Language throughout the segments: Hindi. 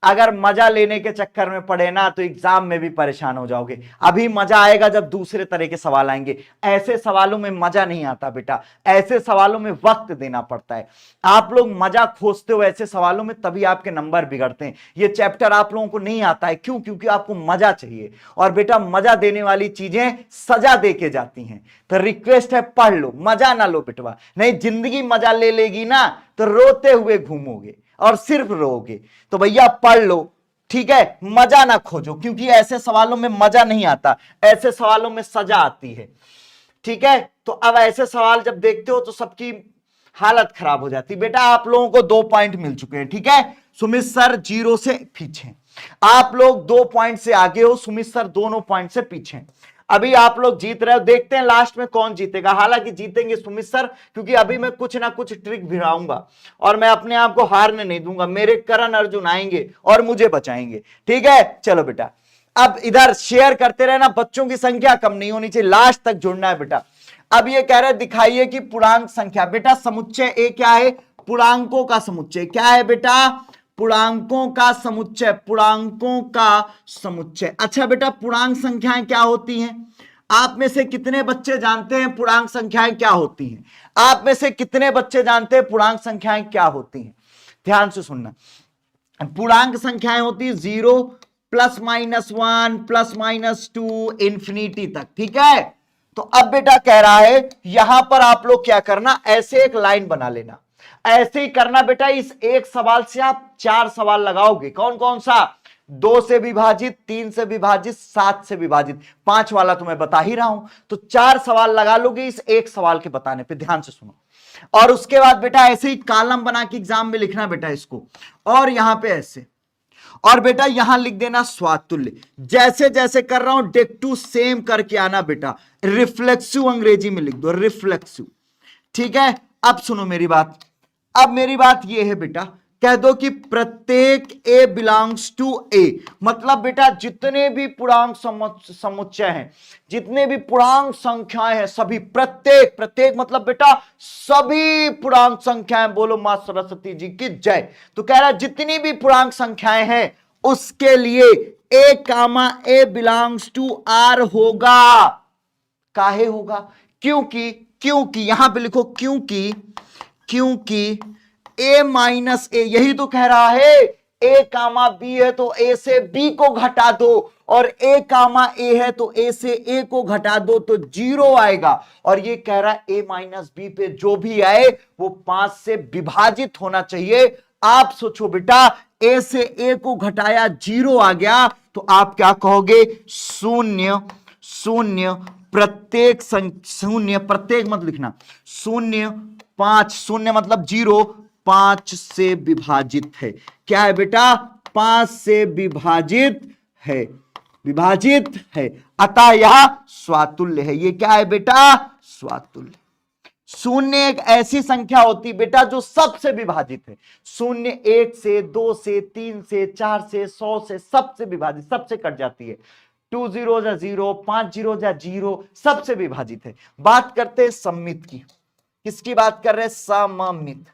अगर मजा लेने के चक्कर में पड़े ना तो एग्जाम में भी परेशान हो जाओगे। अभी मजा आएगा जब दूसरे तरह के सवाल आएंगे। ऐसे सवालों में मजा नहीं आता बेटा, ऐसे सवालों में वक्त देना पड़ता है। आप लोग मजा खोजते हो ऐसे सवालों में, तभी आपके नंबर बिगड़ते हैं। ये चैप्टर आप लोगों को नहीं आता है, क्यों? क्योंकि आपको मजा चाहिए, और बेटा मजा देने वाली चीजें सजा दे के जाती हैं। तो रिक्वेस्ट है पढ़ लो, मजा ना लो बेटवा, नहीं जिंदगी मजा ले लेगी ना तो रोते हुए घूमोगे और सिर्फ रोओगे। तो भैया पढ़ लो, ठीक है, मजा ना खोजो, क्योंकि ऐसे सवालों में मजा नहीं आता, ऐसे सवालों में सजा आती है। ठीक है, तो अब ऐसे सवाल जब देखते हो तो सबकी हालत खराब हो जाती। बेटा आप लोगों को 2 पॉइंट मिल चुके हैं, ठीक है। सुमित सर 0 से पीछे, आप लोग 2 पॉइंट से आगे हो, सुमित सर दोनों पॉइंट से पीछे। अभी आप लोग जीत रहे हो, देखते हैं लास्ट में कौन जीतेगा। हालांकि जीतेंगे सुमित सर, क्योंकि अभी मैं कुछ ना कुछ ट्रिक भिड़ाऊंगा और मैं अपने आप को हारने नहीं दूंगा। मेरे करण अर्जुन आएंगे और मुझे बचाएंगे, ठीक है। चलो बेटा, अब इधर शेयर करते रहना, बच्चों की संख्या कम नहीं होनी चाहिए, लास्ट तक जुड़ना है बेटा। अब ये कह रहे दिखाइए कि पूर्णांक संख्या, बेटा समुच्चय ए क्या है? पूर्णांकों का समुच्चय। क्या है बेटा? पूर्णांकों का समुच्चय, पूर्णांकों का समुच्चय। अच्छा बेटा, पूर्णांक संख्याएं क्या होती हैं? आप में से कितने बच्चे जानते हैं पूर्णांक संख्याएं क्या होती हैं? आप में से कितने बच्चे जानते हैं पूर्णांक संख्याएं क्या होती हैं? ध्यान से सुनना। पूर्णांक संख्याएं होती है 0 +-1 +-2 इंफिनिटी तक, ठीक है। तो अब बेटा कह रहा है यहां पर आप लोग क्या करना, ऐसे एक लाइन बना लेना, ऐसे ही करना बेटा। इस एक सवाल से आप 4 सवाल लगाओगे। कौन कौन सा? 2 से विभाजित, 3 से विभाजित, 7 से विभाजित, 5 वाला तो मैं बता ही रहा हूं। तो 4 सवाल लगा लोगे इस एक सवाल के बताने पे। ध्यान से सुनो। और उसके बाद बेटा ऐसे ही कॉलम बना के एग्जाम में लिखना बेटा इसको, और यहां पे ऐसे, और बेटा यहां लिख देना स्वातुल्य। जैसे जैसे कर रहा हूं डेक टू सेम करके आना बेटा। रिफ्लेक्सिव अंग्रेजी में लिख दो, रिफ्लेक्सिव, ठीक है। अब सुनो मेरी बात, अब मेरी बात यह है बेटा, कह दो कि प्रत्येक ए बिलोंग्स टू ए। मतलब बेटा जितने भी पूर्णांक समुच्चय हैं, जितने भी पूर्णांक संख्याएं हैं, सभी, प्रत्येक, प्रत्येक मतलब बेटा सभी पूर्णांक संख्याएं। बोलो मां सरस्वती जी की जय। तो कह रहा है जितनी भी पूर्णांक संख्याएं हैं उसके लिए ए कामा ए बिलोंग्स टू आर होगा। काहे होगा? क्योंकि, क्योंकि यहां पे लिखो क्योंकि, क्योंकि a माइनस ए, यही तो कह रहा है a कामा बी है तो a से b को घटा दो, और a कामा a है तो a से a को घटा दो तो 0 आएगा। और ये कह रहा है a माइनस बी पे जो भी आए वो 5 से विभाजित होना चाहिए। आप सोचो बेटा, a से a को घटाया 0 आ गया, तो आप क्या कहोगे? शून्य, शून्य प्रत्येक, शून्य प्रत्येक मत लिखना, 0 5, शून्य मतलब 0, 5 से विभाजित है। क्या है बेटा? 5 से विभाजित है, विभाजित है, अतः यह स्वातुल्य है। ये क्या है बेटा? स्वातुल्य। शून्य एक ऐसी संख्या होती बेटा जो सबसे विभाजित है। शून्य 1 से, 2 से, 3 से, 4 से, 100 से, सबसे विभाजित, सबसे कट जाती है। 2 0 जा 0, 5 0 जा 0, सबसे विभाजित है। बात करते हैं सममित की। किसकी बात कर रहे हैं? सममित।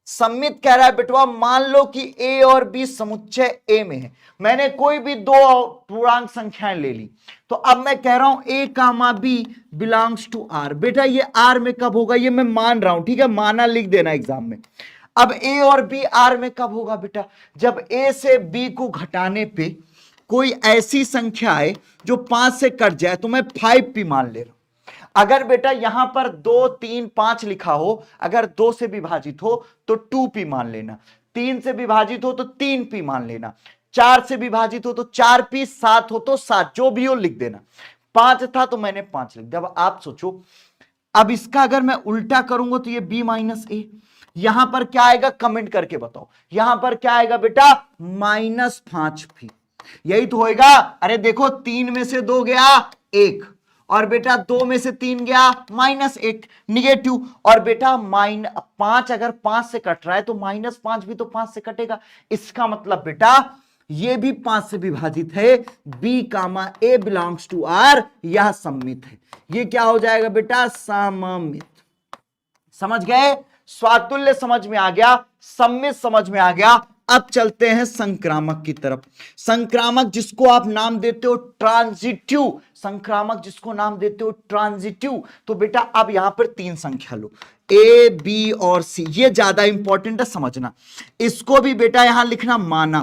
सममित कह रहा है बेटवा, मान लो कि a और b समुच्चय a में है। मैंने कोई भी 2 पूर्णांक संख्याएं ले ली, तो अब मैं कह रहा हूं a comma b belongs to r। बेटा ये r में कब होगा? ये मैं मान रहा हूं, ठीक है, माना लिख देना एग्जाम में। अब a और b r में कब होगा बेटा? जब a से b को घटाने पे कोई ऐसी संख्या है जो 5 से कट जाए, तो मैं 5p मान ले रहा हूं। अगर बेटा यहां पर 2 3 5 लिखा हो, अगर 2 से विभाजित हो तो 2p मान लेना, 3 से विभाजित हो तो 3p मान लेना, 4 से विभाजित हो तो 4p, 7 हो तो 7, जो भी हो लिख देना। 5 था तो मैंने 5 लिख दिया। अब आप सोचो, अब इसका अगर मैं उल्टा करूंगा तो ये b माइनस ए, यहां पर क्या आएगा? कमेंट करके बताओ। यहां पर क्या आएगा बेटा? -5p। यही तो होएगा। अरे देखो, 3 में से 2 गया 1, और बेटा 2 में से 3 गया -1, निगेटिव। और बेटा 5 अगर 5 से कट रहा है तो -5 भी तो 5 से कटेगा। इसका मतलब बेटा ये भी 5 से विभाजित है। b comma a belongs to r, यह सममित है। ये क्या हो जाएगा बेटा? सममित। समझ गए? स्वातुल्य समझ में आ गया, सममित समझ में आ गया। अब चलते हैं संक्रामक की तरफ। संक्रामक जिसको आप नाम देते हो ट्रांजिटिव, संक्रामक जिसको नाम देते हो ट्रांजिटिव। तो बेटा अब यहां पर 3 संख्या लो, ए बी और सी, ये ज्यादा इंपॉर्टेंट है समझना। इसको भी बेटा यहां लिखना माना।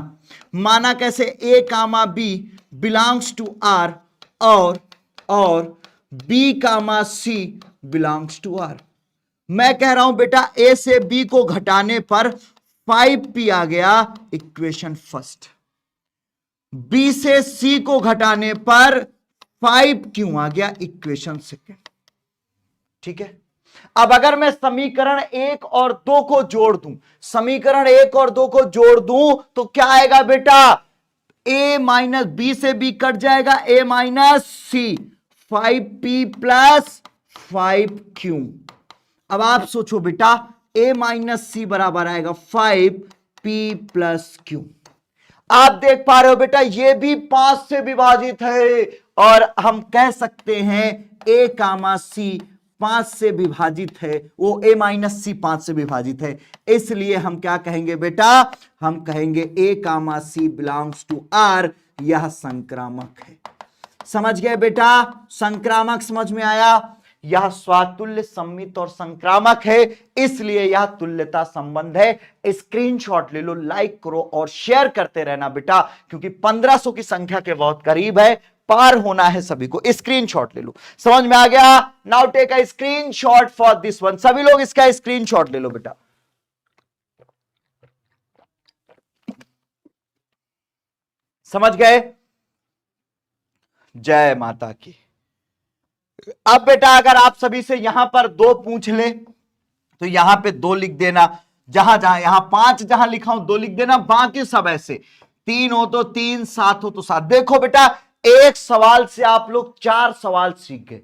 माना कैसे? A comma B belongs to R और B comma C belongs to R. मैं कह रहा हूं बेटा ए से बी को घटाने पर 5p आ गया, इक्वेशन फर्स्ट। बी से सी को घटाने पर 5q आ गया, इक्वेशन सेकेंड। ठीक है, अब अगर मैं समीकरण 1 और 2 को जोड़ दूं, समीकरण 1 और 2 को जोड़ दूं तो क्या आएगा बेटा? a माइनस बी से b कट जाएगा, a minus C, 5p plus 5q। अब आप सोचो बेटा a माइनस सी बराबर आएगा 5p प्लस q। आप देख पा रहे हो बेटा ये भी 5 से विभाजित है, और हम कह सकते हैं a कामा सी 5 से विभाजित है, वो a माइनस सी 5 से विभाजित है। इसलिए हम क्या कहेंगे बेटा? हम कहेंगे a comma C belongs to r, यह संक्रामक है। समझ गए बेटा? संक्रामक समझ में आया? यह स्वातुल्य, सम्मित और संक्रामक है, इसलिए यह तुल्यता संबंध है। स्क्रीनशॉट ले लो, लाइक करो और शेयर करते रहना बेटा, क्योंकि 1500 की संख्या के बहुत करीब है, पार होना है सभी को। स्क्रीनशॉट ले लो, समझ में आ गया? Now take a screenshot for this one. सभी लोग इसका स्क्रीनशॉट ले लो बेटा। समझ गए? जय माता की। अब बेटा अगर आप सभी से यहां पर 2 पूछ ले तो यहां पे 2 लिख देना, जहां जहां यहां 5 जहां लिखा हूं 2 लिख देना, बाकी सब ऐसे 3 हो तो 3, 7 हो तो 7। देखो बेटा एक सवाल से आप लोग 4 सवाल सीख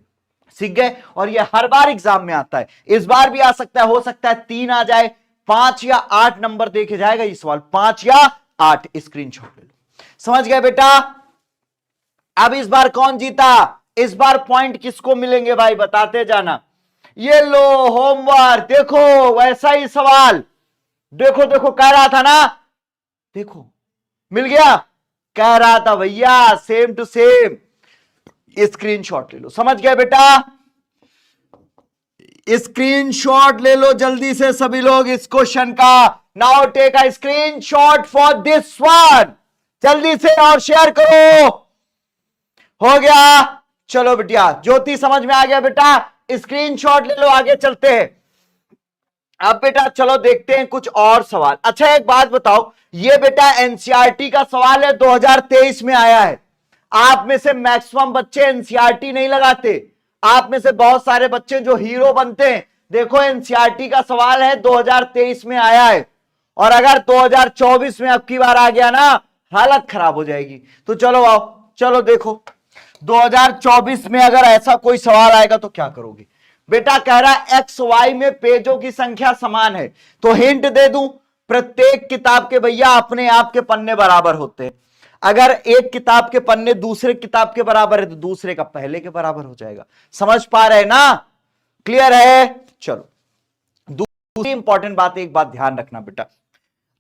गए, और ये हर बार एग्जाम में आता है। इस बार भी आ सकता है, हो सकता है 3 आ जाए, 5 या 8 नंबर देखे जाएगा ये सवाल, 5 या 8। स्क्रीनशॉट ले लो। समझ गए बेटा? अब इस बार कौन जीता? इस बार पॉइंट किसको मिलेंगे भाई, बताते जाना। ये लो होमवर्क, देखो वैसा ही सवाल, देखो देखो कह रहा था ना, देखो मिल गया, कह रहा था भैया सेम टू सेम। स्क्रीनशॉट ले लो। समझ गए बेटा? स्क्रीनशॉट ले लो जल्दी से सभी लोग इस क्वेश्चन का। Now take a screenshot for this one, जल्दी से और शेयर करो। हो गया? चलो बेटिया, ज्योति समझ में आ गया बेटा? स्क्रीनशॉट ले लो, आगे चलते हैं। अब बेटा चलो देखते हैं कुछ और सवाल। अच्छा एक बात बताओ, ये बेटा एनसीईआरटी का सवाल है, 2023 में आया है। आप में से मैक्सिमम बच्चे एनसीईआरटी नहीं लगाते, आप में से बहुत सारे बच्चे जो हीरो बनते हैं। देखो एनसीईआरटी का सवाल है, 2023 में आया है, और अगर 2024 में अब की बार आ गया ना, हालत खराब हो जाएगी। तो चलो आओ, चलो देखो 2024 में अगर ऐसा कोई सवाल आएगा तो क्या करोगे? बेटा कह रहा है एक्स वाई में पेजों की संख्या समान है, तो हिंट दे दूं, प्रत्येक किताब के भैया अपने आप के पन्ने बराबर होते हैं। अगर एक किताब के पन्ने दूसरे किताब के बराबर है तो दूसरे का पहले के बराबर हो जाएगा। समझ पा रहे ना? क्लियर है? चलो दूसरी इंपॉर्टेंट बात, एक बात ध्यान रखना बेटा,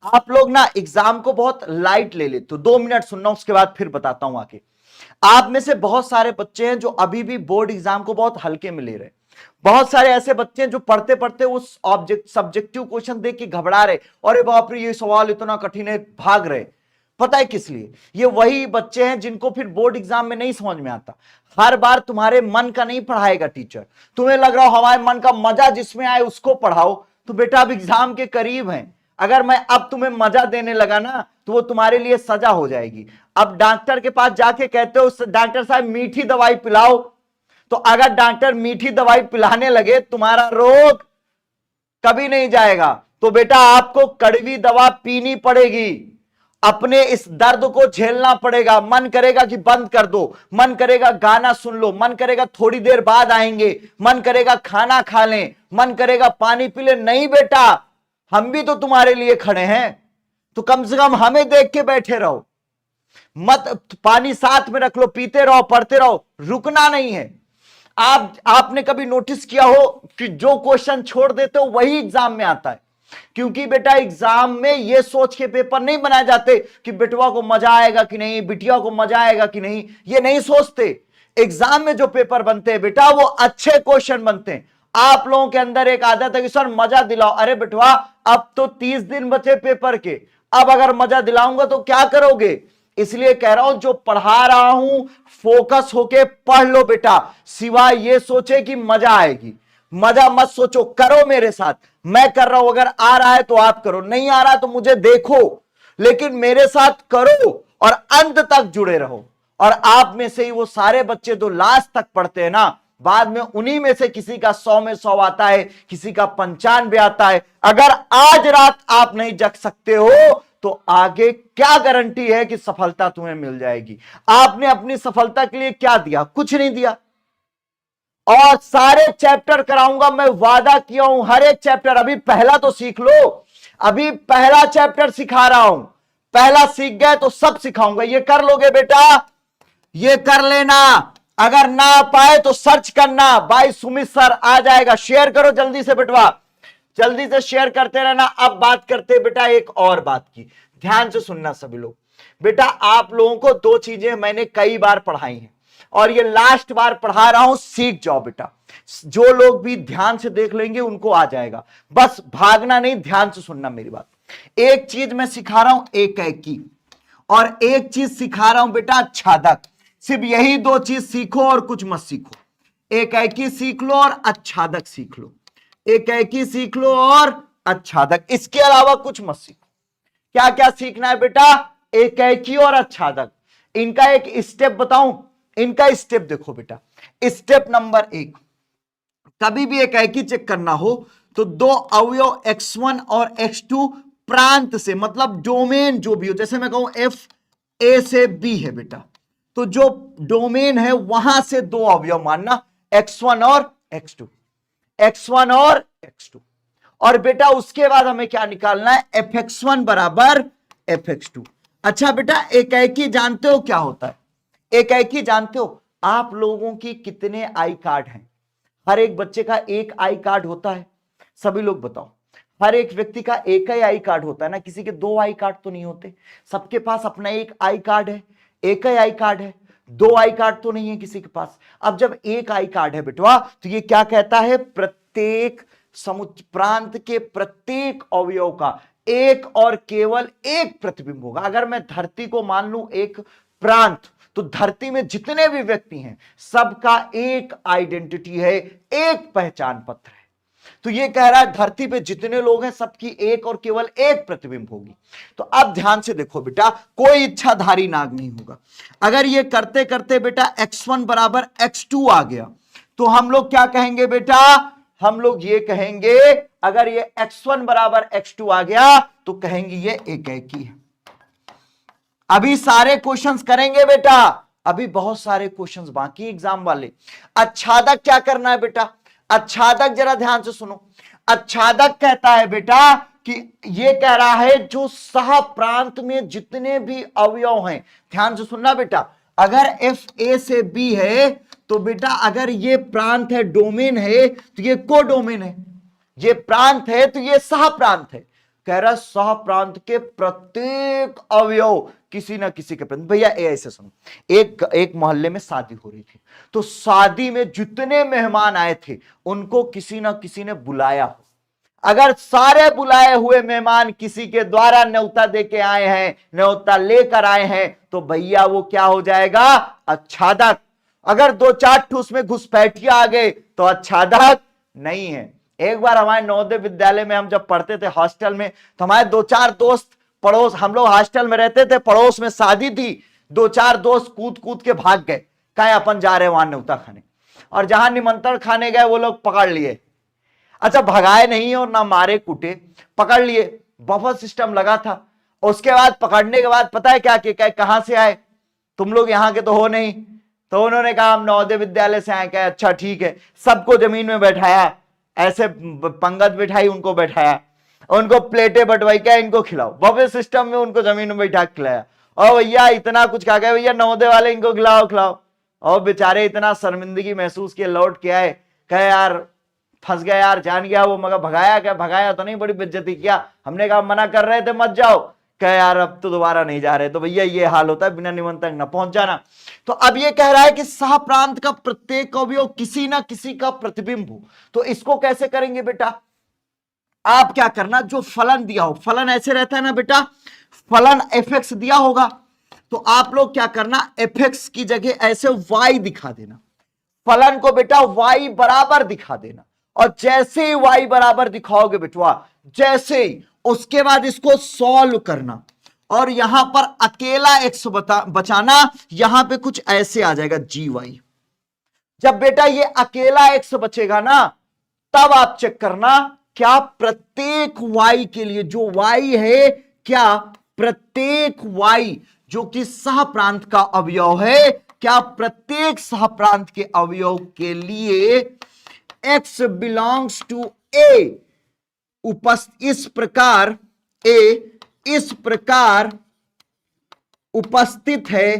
आप लोग ना एग्जाम को बहुत लाइट ले लेते हो। 2 मिनट सुनना, उसके बाद फिर बताता हूं आके। आप में से बहुत सारे बच्चे हैं जो अभी भी बोर्ड एग्जाम को बहुत हल्के में ले रहे हैं। बहुत सारे ऐसे बच्चे हैं जो पढ़ते पढ़ते उस सब्जेक्टिव क्वेश्चन देख के घबरा रहे, अरे बाप रे ये सवाल इतना कठिन है, भाग रहे। पता है किस लिए? ये वही बच्चे हैं जिनको फिर बोर्ड एग्जाम में नहीं समझ में आता। हर बार तुम्हारे मन का नहीं पढ़ाएगा टीचर, तुम्हें लग रहा हो हमारे मन का, मजा जिसमें आए उसको पढ़ाओ। तो बेटा अब एग्जाम के करीब हैं, अगर मैं अब तुम्हें मजा देने लगा ना तो वो तुम्हारे लिए सजा हो जाएगी। अब डॉक्टर के पास जाके कहते हो डॉक्टर साहब मीठी दवाई पिलाओ, तो अगर डॉक्टर मीठी दवाई पिलाने लगे तुम्हारा रोग कभी नहीं जाएगा। तो बेटा आपको कड़वी दवा पीनी पड़ेगी, अपने इस दर्द को झेलना पड़ेगा। मन करेगा कि बंद कर दो, मन करेगा गाना सुन लो, मन करेगा थोड़ी देर बाद आएंगे, मन करेगा खाना खा लें, मन करेगा पानी पी ले। नहीं बेटा, हम भी तो तुम्हारे लिए खड़े हैं, तो कम से कम हमें देख के बैठे रहो। मत पानी साथ में रख लो, पीते रहो, पढ़ते रहो, रुकना नहीं है। आपने कभी नोटिस किया हो कि जो क्वेश्चन छोड़ देते हो वही एग्जाम में आता है? क्योंकि बेटा एग्जाम में ये सोच के पेपर नहीं बनाए जाते कि बेटवा को मजा आएगा कि नहीं, बिटिया को मजा आएगा कि नहीं, ये नहीं सोचते। एग्जाम में जो पेपर बनते हैं बेटा वो अच्छे क्वेश्चन बनते हैं। आप लोगों के अंदर एक आदत है कि सर मजा दिलाओ। अरे बेटवा अब तो 30 दिन बचे पेपर के, अब अगर मजा दिलाऊंगा तो क्या करोगे? इसलिए कह रहा हूं जो पढ़ा रहा हूं फोकस होके पढ़ लो बेटा, सिवाय ये सोचे कि मजा आएगी। मजा मत सोचो, करो मेरे साथ, मैं कर रहा हूं, अगर आ रहा है तो आप करो, नहीं आ रहा तो मुझे देखो, लेकिन मेरे साथ करो और अंत तक जुड़े रहो। और आप में से ही वो सारे बच्चे जो लास्ट तक पढ़ते हैं ना, बाद में उन्हीं में से किसी का 100 में 100 आता है, किसी का 95 आता है। अगर आज रात आप नहीं जग सकते हो तो आगे क्या गारंटी है कि सफलता तुम्हें मिल जाएगी? आपने अपनी सफलता के लिए क्या दिया? कुछ नहीं दिया। और सारे चैप्टर कराऊंगा, मैं वादा किया हूं, हर एक चैप्टर। अभी पहला तो सीख लो, अभी पहला चैप्टर सिखा रहा हूं, पहला सीख गए तो सब सिखाऊंगा। ये कर लोगे बेटा, ये कर लेना। अगर ना पाए तो सर्च करना, भाई सुमित सर आ जाएगा। शेयर करो जल्दी से बेटवा, जल्दी से शेयर करते रहना। अब बात करते बेटा एक और बात की, ध्यान से सुनना सभी लोग। बेटा आप लोगों को दो चीजें मैंने कई बार पढ़ाई हैं और ये लास्ट बार पढ़ा रहा हूं, सीख जाओ बेटा। जो लोग भी ध्यान से देख लेंगे उनको आ जाएगा, बस भागना नहीं, ध्यान से सुनना मेरी बात। एक चीज मैं सिखा रहा हूं एकाएकी, और एक चीज सिखा रहा हूं बेटा आच्छादक। सिर्फ यही दो चीज सीखो और कुछ मत सीखो। एकाएकी सीख लो और आच्छादक सीख लो, एकाएकी सीख लो और आच्छादक, इसके अलावा कुछ मत सीखो। क्या क्या सीखना है बेटा? एकाएकी और आच्छादक। इनका एक स्टेप बताऊं, इनका स्टेप देखो बेटा। स्टेप नंबर 1, कभी भी एकाएकी चेक करना हो तो दो अवयव x1 और x2 प्रांत से, मतलब डोमेन जो भी हो, जैसे मैं कहूं एफ ए से बी है बेटा, तो जो डोमेन है वहां से दो अवयव मानना, x1 और x2, x1 और x2। और बेटा उसके बाद हमें क्या निकालना है? fx1 बराबर fx2। अच्छा बेटा एकाएकी जानते हो क्या होता है? एकाएकी जानते हो? आप लोगों की कितने आई कार्ड हैं? हर एक बच्चे का एक आई कार्ड होता है, सभी लोग बताओ। हर एक व्यक्ति का एक ही आई कार्ड होता है ना, किसी के दो आई कार्ड तो नहीं होते। सबके पास अपना एक आई कार्ड है, एक ही आई कार्ड है, दो आई कार्ड तो नहीं है किसी के पास। अब जब एक आई कार्ड है बेटवा तो ये क्या कहता है? प्रत्येक प्रांत के प्रत्येक अवयव का एक और केवल एक प्रतिबिंब होगा। अगर मैं धरती को मान लूं एक प्रांत, तो धरती में जितने भी व्यक्ति हैं सबका एक आइडेंटिटी है, एक पहचान पत्र है। तो ये कह रहा है धरती पे जितने लोग हैं सबकी एक और केवल एक प्रतिबिंब होगी। तो अब ध्यान से देखो बेटा, कोई इच्छाधारी नाग नहीं होगा। अगर ये करते करते बेटा x1 बराबर x2 आ गया तो हम लोग क्या कहेंगे बेटा? हम लोग ये कहेंगे, अगर ये x1 बराबर x2 आ गया तो कहेंगे ये एकाएकी है। अभी सारे क्वेश्चंस करेंगे बेटा, अभी बहुत सारे क्वेश्चंस बाकी एग्जाम वाले। आच्छादक क्या करना है बेटा? आच्छादक जरा ध्यान से सुनो। आच्छादक कहता है बेटा कि ये कह रहा है जो सह प्रांत में जितने भी अवयव हैं, ध्यान से सुनना बेटा। अगर एफ ए से बी है तो बेटा अगर ये प्रांत है, डोमेन है, तो ये को डोमेन है। ये प्रांत है तो ये सह प्रांत है। कह रहा सह प्रांत के प्रत्येक अवयव किसी ना किसी के प्रांत। भैया ऐसे सुनो, एक मोहल्ले में शादी हो रही थी, तो शादी में जितने मेहमान आए थे उनको किसी ना किसी ने बुलाया हो। अगर सारे बुलाए हुए मेहमान किसी के द्वारा न्योता दे के आए हैं, न्योता लेकर आए हैं, तो भैया वो क्या हो जाएगा? आच्छादक। अगर दो चार ठूस में घुसपैठिया आ गए तो आच्छादक नहीं है। एक बार हमारे नवोदय विद्यालय में हम जब पढ़ते थे हॉस्टल में, तो हमारे दो चार दोस्त पड़ोस, हम लोग हॉस्टल में रहते थे, पड़ोस में शादी थी, दो चार दोस्त कूद कूद के भाग गए, कहे अपन जा रहे वहां न्योता खाने। और जहां निमंत्रण खाने गए वो लोग पकड़ लिए। अच्छा भगाए नहीं और ना मारे कूटे, पकड़ लिए, बफर सिस्टम लगा था। उसके बाद पकड़ने के बाद पता है क्या कि कहां से आए? तुम लोग यहाँ के तो हो नहीं। तो उन्होंने कहा हम नवोदय विद्यालय से आए। कहा अच्छा ठीक है। सबको जमीन में बैठाया, ऐसे पंगत बिठाई, उनको बैठाया, उनको प्लेटें बंटवाई, क्या इनको खिलाओ। बफे सिस्टम में उनको जमीन में बैठा खिलाया। और भैया इतना कुछ खा गए, भैया नवोदय वाले इनको खिलाओ खिलाओ। और बेचारे इतना शर्मिंदगी महसूस किए, लौट के आए, कहे यार फंस गया यार, जान गया वो, मगर भगाया क्या, भगाया तो नहीं, बड़ी बेइज्जती किया। हमने कहा मना कर रहे थे मत जाओ, कह यार अब तो दोबारा नहीं जा रहे। तो भैया ये हाल होता है, बिना निमंत्रण ना पहुंच जाना। तो अब ये कह रहा है कि सह प्रांत का प्रत्येक अवयव किसी ना किसी का प्रतिबिंब हो। तो इसको कैसे करेंगे बेटा, आप क्या करना, जो फलन दिया हो, फलन ऐसे रहता है ना बेटा, फलन एफ एक्स दिया होगा, तो आप लोग क्या करना, एफ एक्स की जगह ऐसे वाई दिखा देना, फलन को बेटा y बराबर दिखा देना। और जैसे ही y बराबर दिखाओगे बेटवा, जैसे ही, उसके बाद इसको सॉल्व करना, और यहां पर अकेला x बचाना, यहां पे कुछ ऐसे आ जाएगा gy। जब बेटा ये अकेला x बचेगा ना, तब आप चेक करना क्या प्रत्येक y के लिए, जो y है, क्या प्रत्येक y जो कि सह प्रांत का अवयव है, क्या प्रत्येक सह प्रांत के अवयव के लिए x बिलोंग्स टू ए इस प्रकार उपस्थित है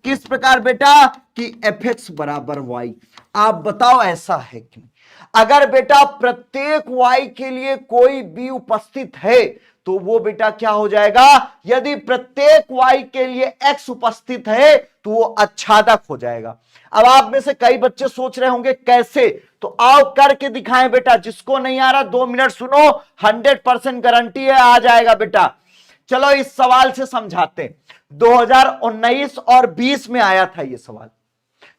किस प्रकार बेटा, कि एफ एक्स बराबर वाई। आप बताओ ऐसा है कि नहीं? अगर बेटा प्रत्येक y के लिए कोई भी उपस्थित है, तो वो बेटा क्या हो जाएगा, यदि प्रत्येक y के लिए x उपस्थित है तो वो आच्छादक हो जाएगा। अब आप में से कई बच्चे सोच रहे होंगे कैसे, तो आओ करके दिखाएं बेटा, जिसको नहीं आ रहा 2 मिनट सुनो, 100% गारंटी है आ जाएगा बेटा। चलो इस सवाल से समझाते, 2019 और 20 में आया था ये सवाल,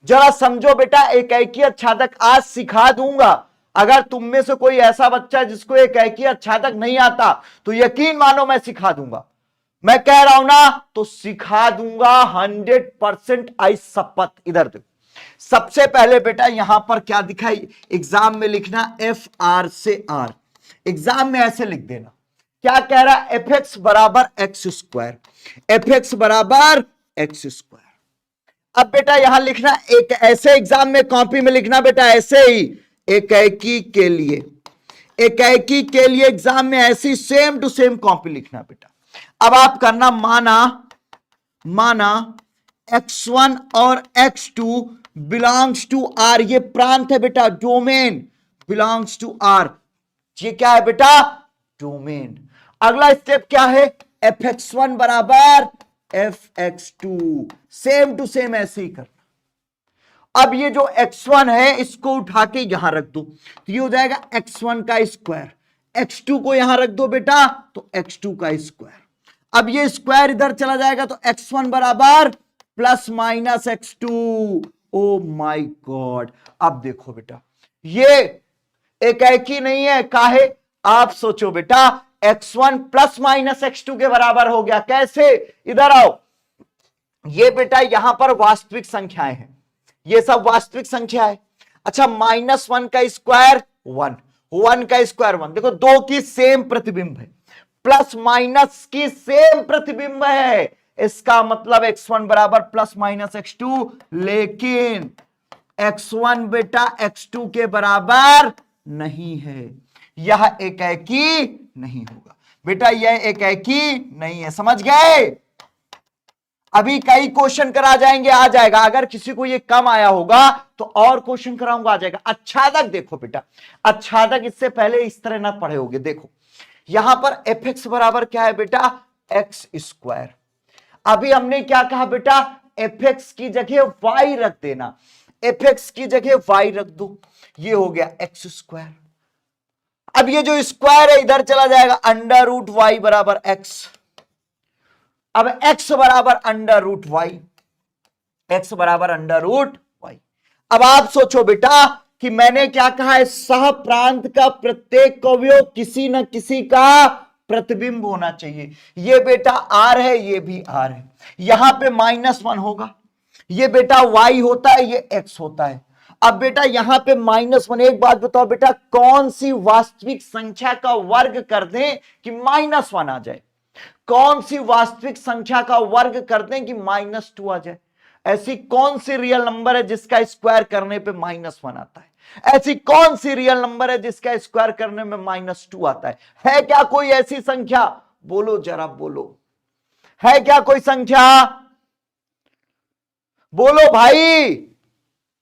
जरा समझो बेटा। एकैकी आच्छादक आज सिखा दूंगा, अगर तुम में से कोई ऐसा बच्चा जिसको एकैकी आच्छादक नहीं आता, तो यकीन मानो मैं सिखा दूंगा, मैं कह रहा हूं ना, तो सिखा दूंगा 100%, आई शपथ। इधर देखो, सबसे पहले बेटा यहां पर क्या दिखाई, एग्जाम में लिखना एफ आर से आर, एग्जाम में ऐसे लिख देना, क्या कह रहा है, एफ एक्स बराबर एक्स स्क्वायर, एफ एक्स बराबर एक्स स्क्वायर। अब बेटा यहां लिखना, एक ऐसे एग्जाम में कॉपी में लिखना बेटा, ऐसे ही एकैकी के लिए, एकैकी के लिए एग्जाम में ऐसी सेम टू सेम कॉपी लिखना बेटा। अब आप करना, माना x1 और x2 बिलोंग्स टू आर, ये प्रांत है बेटा, डोमेन बिलोंग्स टू आर, ये क्या है बेटा, डोमेन। अगला स्टेप क्या है, एफ एक्स वन बराबर F X two, same to same ऐसे ही करना। अब ये जो x1 है इसको उठा के यहां रख दो, तो ये हो जाएगा x1 का स्क्वायर, x2 को यहां रख दो बेटा, तो x2 का स्क्वायर। अब ये स्क्वायर इधर चला जाएगा, तो x1 बराबर plus minus x2। O my God, अब देखो बेटा ये एकैकी नहीं है, काहे, आप सोचो बेटा, x1 प्लस माइनस x2 के बराबर हो गया, कैसे, इधर आओ, ये बेटा यहां पर वास्तविक संख्याएं हैं, ये सब वास्तविक संख्या है। अच्छा, -1 का स्क्वायर 1, 1 का स्क्वायर 1, देखो दो की सेम प्रतिबिंब है, प्लस माइनस की सेम प्रतिबिंब है, इसका मतलब x1 बराबर प्लस माइनस x2, लेकिन x1 बेटा x2 के बराबर नहीं है, यह एकैकी नहीं होगा बेटा, यह एकैकी नहीं है, समझ गए। अभी कई क्वेश्चन करा जाएंगे, आ जाएगा, अगर किसी को ये कम आया होगा तो और क्वेश्चन कराऊंगा, आ जाएगा। आच्छादक देखो बेटा, आच्छादक इससे पहले इस तरह ना पढ़े होगे, देखो यहां पर एफ एक्स बराबर क्या है बेटा, एक्स स्क्वायर। अभी हमने क्या कहा बेटा, एफ एक्स की जगह वाई रख देना, एफ एक्स की जगह वाई रख दो, ये हो गया एक्स स्क्वायर। अब ये जो स्क्वायर है इधर चला जाएगा, अंडर रूट वाई बराबर एक्स। अब x बराबर अंडर रूट वाई, x बराबर अंडर रूट वाई। अब आप सोचो बेटा कि मैंने क्या कहा है, सह प्रांत का प्रत्येक अवयव किसी न किसी का प्रतिबिंब होना चाहिए। ये बेटा r है, ये भी r है, यहां पे -1 होगा, ये बेटा y होता है, ये x होता है। अब बेटा यहां पे -1, एक बात बताओ बेटा, कौन सी वास्तविक संख्या का वर्ग कर दें कि -1 आ जाए, कौन सी वास्तविक संख्या का वर्ग कर दें कि -2 आ जाए, ऐसी कौन सी रियल नंबर है जिसका स्क्वायर करने पे -1 आता है, ऐसी कौन सी रियल नंबर है जिसका स्क्वायर करने में -2 आता है क्या कोई ऐसी संख्या, बोलो जरा बोलो, है क्या कोई संख्या, बोलो भाई,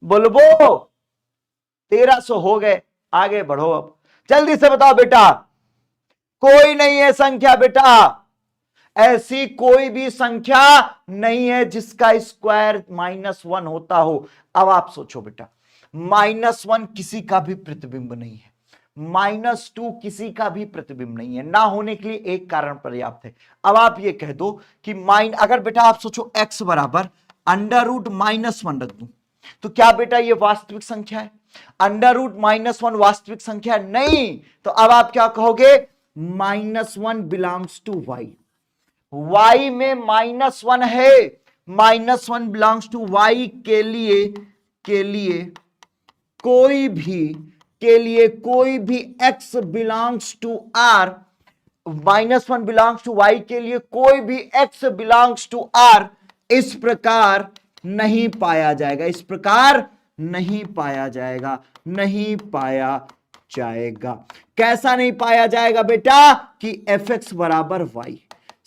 बोलो, 1300 हो गए, आगे बढ़ो। अब जल्दी से बताओ बेटा, कोई नहीं है संख्या बेटा, ऐसी कोई भी संख्या नहीं है जिसका स्क्वायर -1 होता हो। अब आप सोचो बेटा, -1 किसी का भी प्रतिबिंब नहीं है, -2 किसी का भी प्रतिबिंब नहीं है, ना होने के लिए एक कारण पर्याप्त है। अब आप ये कह दो कि अगर बेटा आप सोचो x बराबर √-1 रख दूं, तो क्या बेटा ये वास्तविक संख्या है? √-1 वास्तविक संख्या नहीं, तो अब आप क्या कहोगे? -1 बिलोंग्स टू y, y में -1 है, -1 बिलोंग्स टू y के लिए कोई भी x belongs to r, -1 belongs to y के लिए कोई भी x बिलोंग्स टू r इस प्रकार नहीं पाया जाएगा, इस प्रकार नहीं पाया जाएगा, नहीं पाया जाएगा। कैसा नहीं पाया जाएगा बेटा? कि fx बराबर y।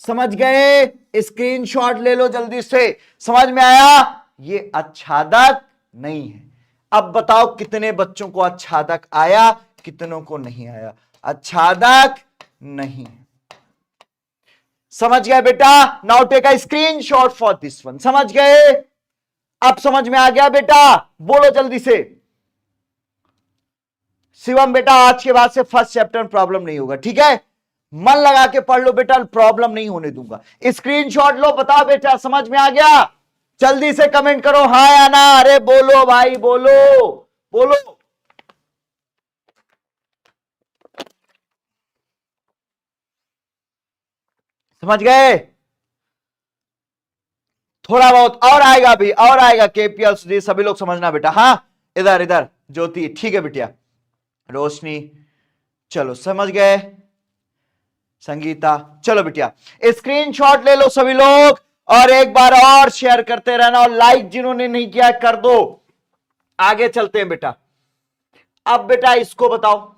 समझ गए? स्क्रीनशॉट ले लो जल्दी से। समझ में आया? ये आच्छादक नहीं है। अब बताओ कितने बच्चों को आच्छादक आया, कितनों को नहीं आया? आच्छादक नहीं है। समझ गए बेटा? Now take a screenshot for this one. समझ गए? अब समझ में आ गया बेटा? बोलो जल्दी से। शिवम बेटा आज के बाद से फर्स्ट चैप्टर में प्रॉब्लम नहीं होगा, ठीक है? मन लगा के पढ़ लो बेटा, प्रॉब्लम नहीं होने दूंगा। स्क्रीनशॉट लो, बताओ बेटा समझ में आ गया? जल्दी से कमेंट करो हाँ या ना। अरे बोलो भाई, बोलो बोलो। समझ गए? थोड़ा बहुत और आएगा भी, और आएगा। केपीएल सुधीर सभी लोग समझना बेटा। हाँ इधर इधर ज्योति, ठीक है बेटिया, रोशनी, चलो समझ गए। संगीता, चलो बिटिया स्क्रीनशॉट ले लो सभी लोग, और एक बार और शेयर करते रहना, और लाइक जिन्होंने नहीं किया कर दो। आगे चलते हैं बेटा। अब बेटा इसको बताओ,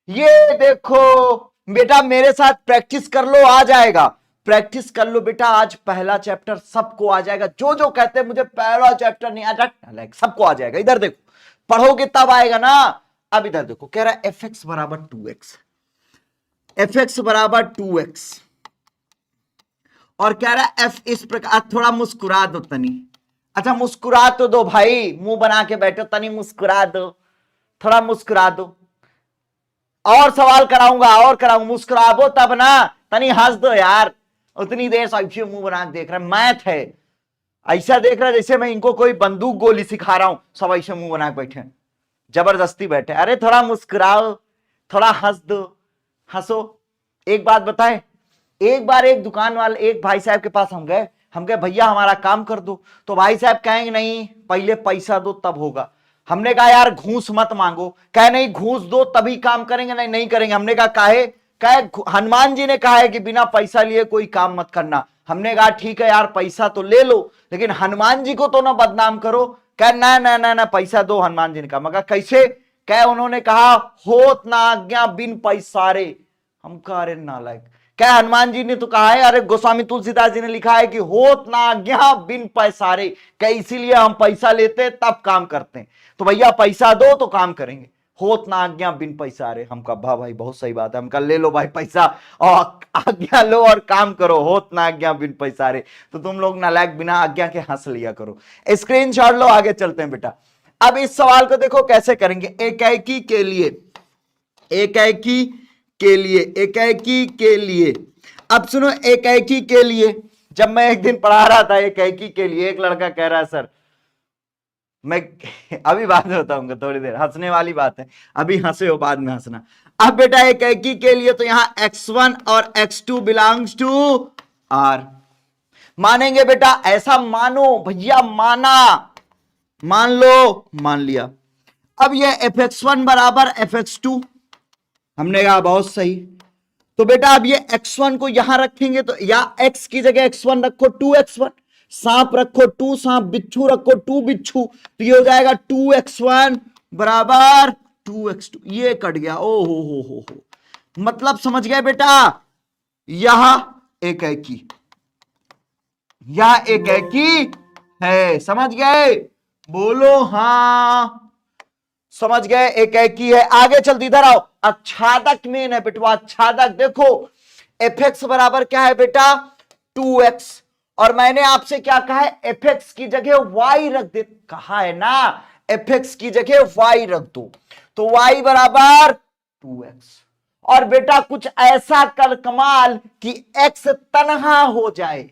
ये देखो बेटा, मेरे साथ प्रैक्टिस कर लो, आ जाएगा। प्रैक्टिस कर लो बेटा, आज पहला चैप्टर सबको आ जाएगा। जो जो कहते हैं मुझे पहला चैप्टर नहीं आता, सबको आ जाएगा। इधर देखो, पढ़ोगे तब आएगा ना। अब इधर देखो, कह रहा है fx बराबर 2x, fx बराबर 2x, और कह रहा है f इस प्रकार। थोड़ा मुस्कुरा दो तनी, अच्छा मुस्कुरा तो दो भाई, मुंह बना के बैठो, तनी मुस्कुरा दो, थोड़ा मुस्कुरा दो। और सवाल कराऊंगा, और कराऊंगा, मुस्कुराबो तब ना, तनी हंस दो यार। उतनी देर से मुंह बना के देख रहे, मैथ है, ऐसा देख रहा जैसे मैं इनको कोई बंदूक गोली सिखा रहा हूं। सब ऐसे मुंह बना के बैठे, जबरदस्ती बैठे। अरे थोड़ा मुस्कुराओ, थोड़ा हंस दो, हंसो। एक बात बताएं, एक बार एक दुकान वाले एक भाई साहब के पास हम कहे भैया हमारा काम कर दो। तो भाई साहब कहेंगे नहीं, पहले पैसा दो तब होगा। हमने कहा यार घूस मत मांगो, कहे नहीं घूस दो तभी काम करेंगे, नहीं नहीं करेंगे। हमने कहा काहे? कहे हनुमान जी ने कहा है कि बिना पैसा लिए कोई काम मत करना। हमने कहा ठीक है यार पैसा तो ले लो, लेकिन हनुमान जी को तो ना बदनाम करो। कहे ना ना ना ना पैसा दो, हनुमान जी ने कहा। मगर कैसे? कहे उन्होंने कहा होत ना आज्ञा बिन पैसारे। हम कह रहे नालायक, क्या हनुमान जी ने तो कहा है, अरे गोस्वामी तुलसीदास जी ने लिखा है कि होत ना आज्ञा बिन पैसारे, क्या इसीलिए हम पैसा लेते तब काम करते हैं। तो भैया पैसा दो तो काम करेंगे, होत ना आज्ञा बिन पैसारे। हम कहा भाई बहुत सही बात है। हम कहा ले लो भाई पैसा और आज्ञा लो और काम करो, होत ना आज्ञा बिन पैसारे। तो तुम लोग नालायक बिना आज्ञा के हंस लिया करो। स्क्रीनशॉट लो, आगे चलते हैं बेटा। अब इस सवाल को देखो कैसे करेंगे। एकाएकी के लिए, एकाएकी के लिए, एकाएकी के लिए। अब सुनो, एकाएकी के लिए जब मैं एक दिन पढ़ा रहा था एकाएकी के लिए, एक लड़का कह रहा है सर मैं अभी बाद में बताऊंगा, थोड़ी देर, हंसने वाली बात है, अभी हंसे हो बाद में हंसना। अब बेटा एकाएकी के लिए तो यहां x1 और x2 बिलोंग्स टू r मानेंगे बेटा। ऐसा मानो भैया, माना, मान लो, मान लिया। अब ये fx1 बराबर fx2, हमने कहा बहुत सही। तो बेटा अब ये x1 को यहां रखेंगे तो, या x की जगह x1 रखो 2x1, सांप रखो 2 सांप, बिच्छू रखो 2 बिच्छू, तो ये हो जाएगा 2x1 बराबर 2x2। ये कट गया। ओ हो, मतलब समझ गए बेटा, यहां एकाएकी, यह एकाएकी है। समझ गए? बोलो हाँ। समझ गए, एक एक ही है। आगे चलते इधर आओ, आच्छादक मेन है बेटवा, आच्छादक देखो एफ एक्स बराबर क्या है बेटा 2x, और मैंने आपसे क्या कहा है एफ एक्स की जगह y रख दे, कहा है ना एफ एक्स की जगह y रख दो, तो y बराबर 2x। और बेटा कुछ ऐसा कर कमाल कि x तन्हा हो जाए,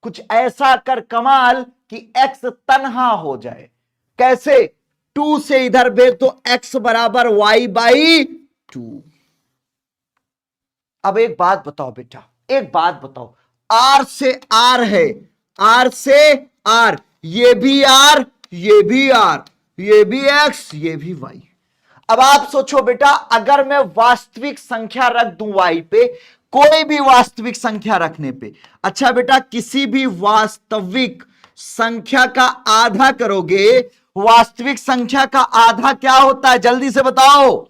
कुछ ऐसा कर कमाल कि x तन्हा हो जाए, कैसे 2 से इधर भेज तो x बराबर y बाई 2। अब एक बात बताओ बेटा, एक बात बताओ, r से r है, r से r, ये भी r, ये भी r, ये भी x, ये भी y। अब आप सोचो बेटा, अगर मैं वास्तविक संख्या रख दूं y पे, कोई भी वास्तविक संख्या रखने पे, अच्छा बेटा किसी भी वास्तविक संख्या का आधा करोगे, वास्तविक संख्या का आधा क्या होता है जल्दी से बताओ,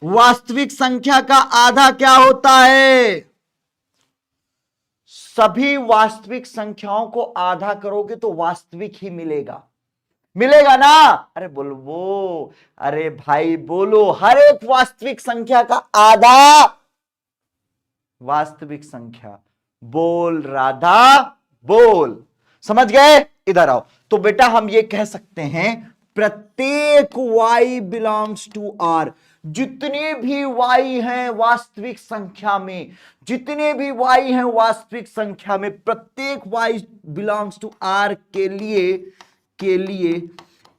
वास्तविक संख्या का आधा क्या होता है, सभी वास्तविक संख्याओं को आधा करोगे तो वास्तविक ही मिलेगा, मिलेगा ना, अरे बोलो, अरे भाई बोलो, हर एक वास्तविक संख्या का आधा वास्तविक संख्या, बोल राधा बोल, समझ गए, इधर आओ। तो बेटा हम ये कह सकते हैं प्रत्येक y बिलोंग्स टू r, जितने भी y हैं वास्तविक संख्या में, जितने भी y हैं वास्तविक संख्या में, प्रत्येक y बिलोंग्स टू r के लिए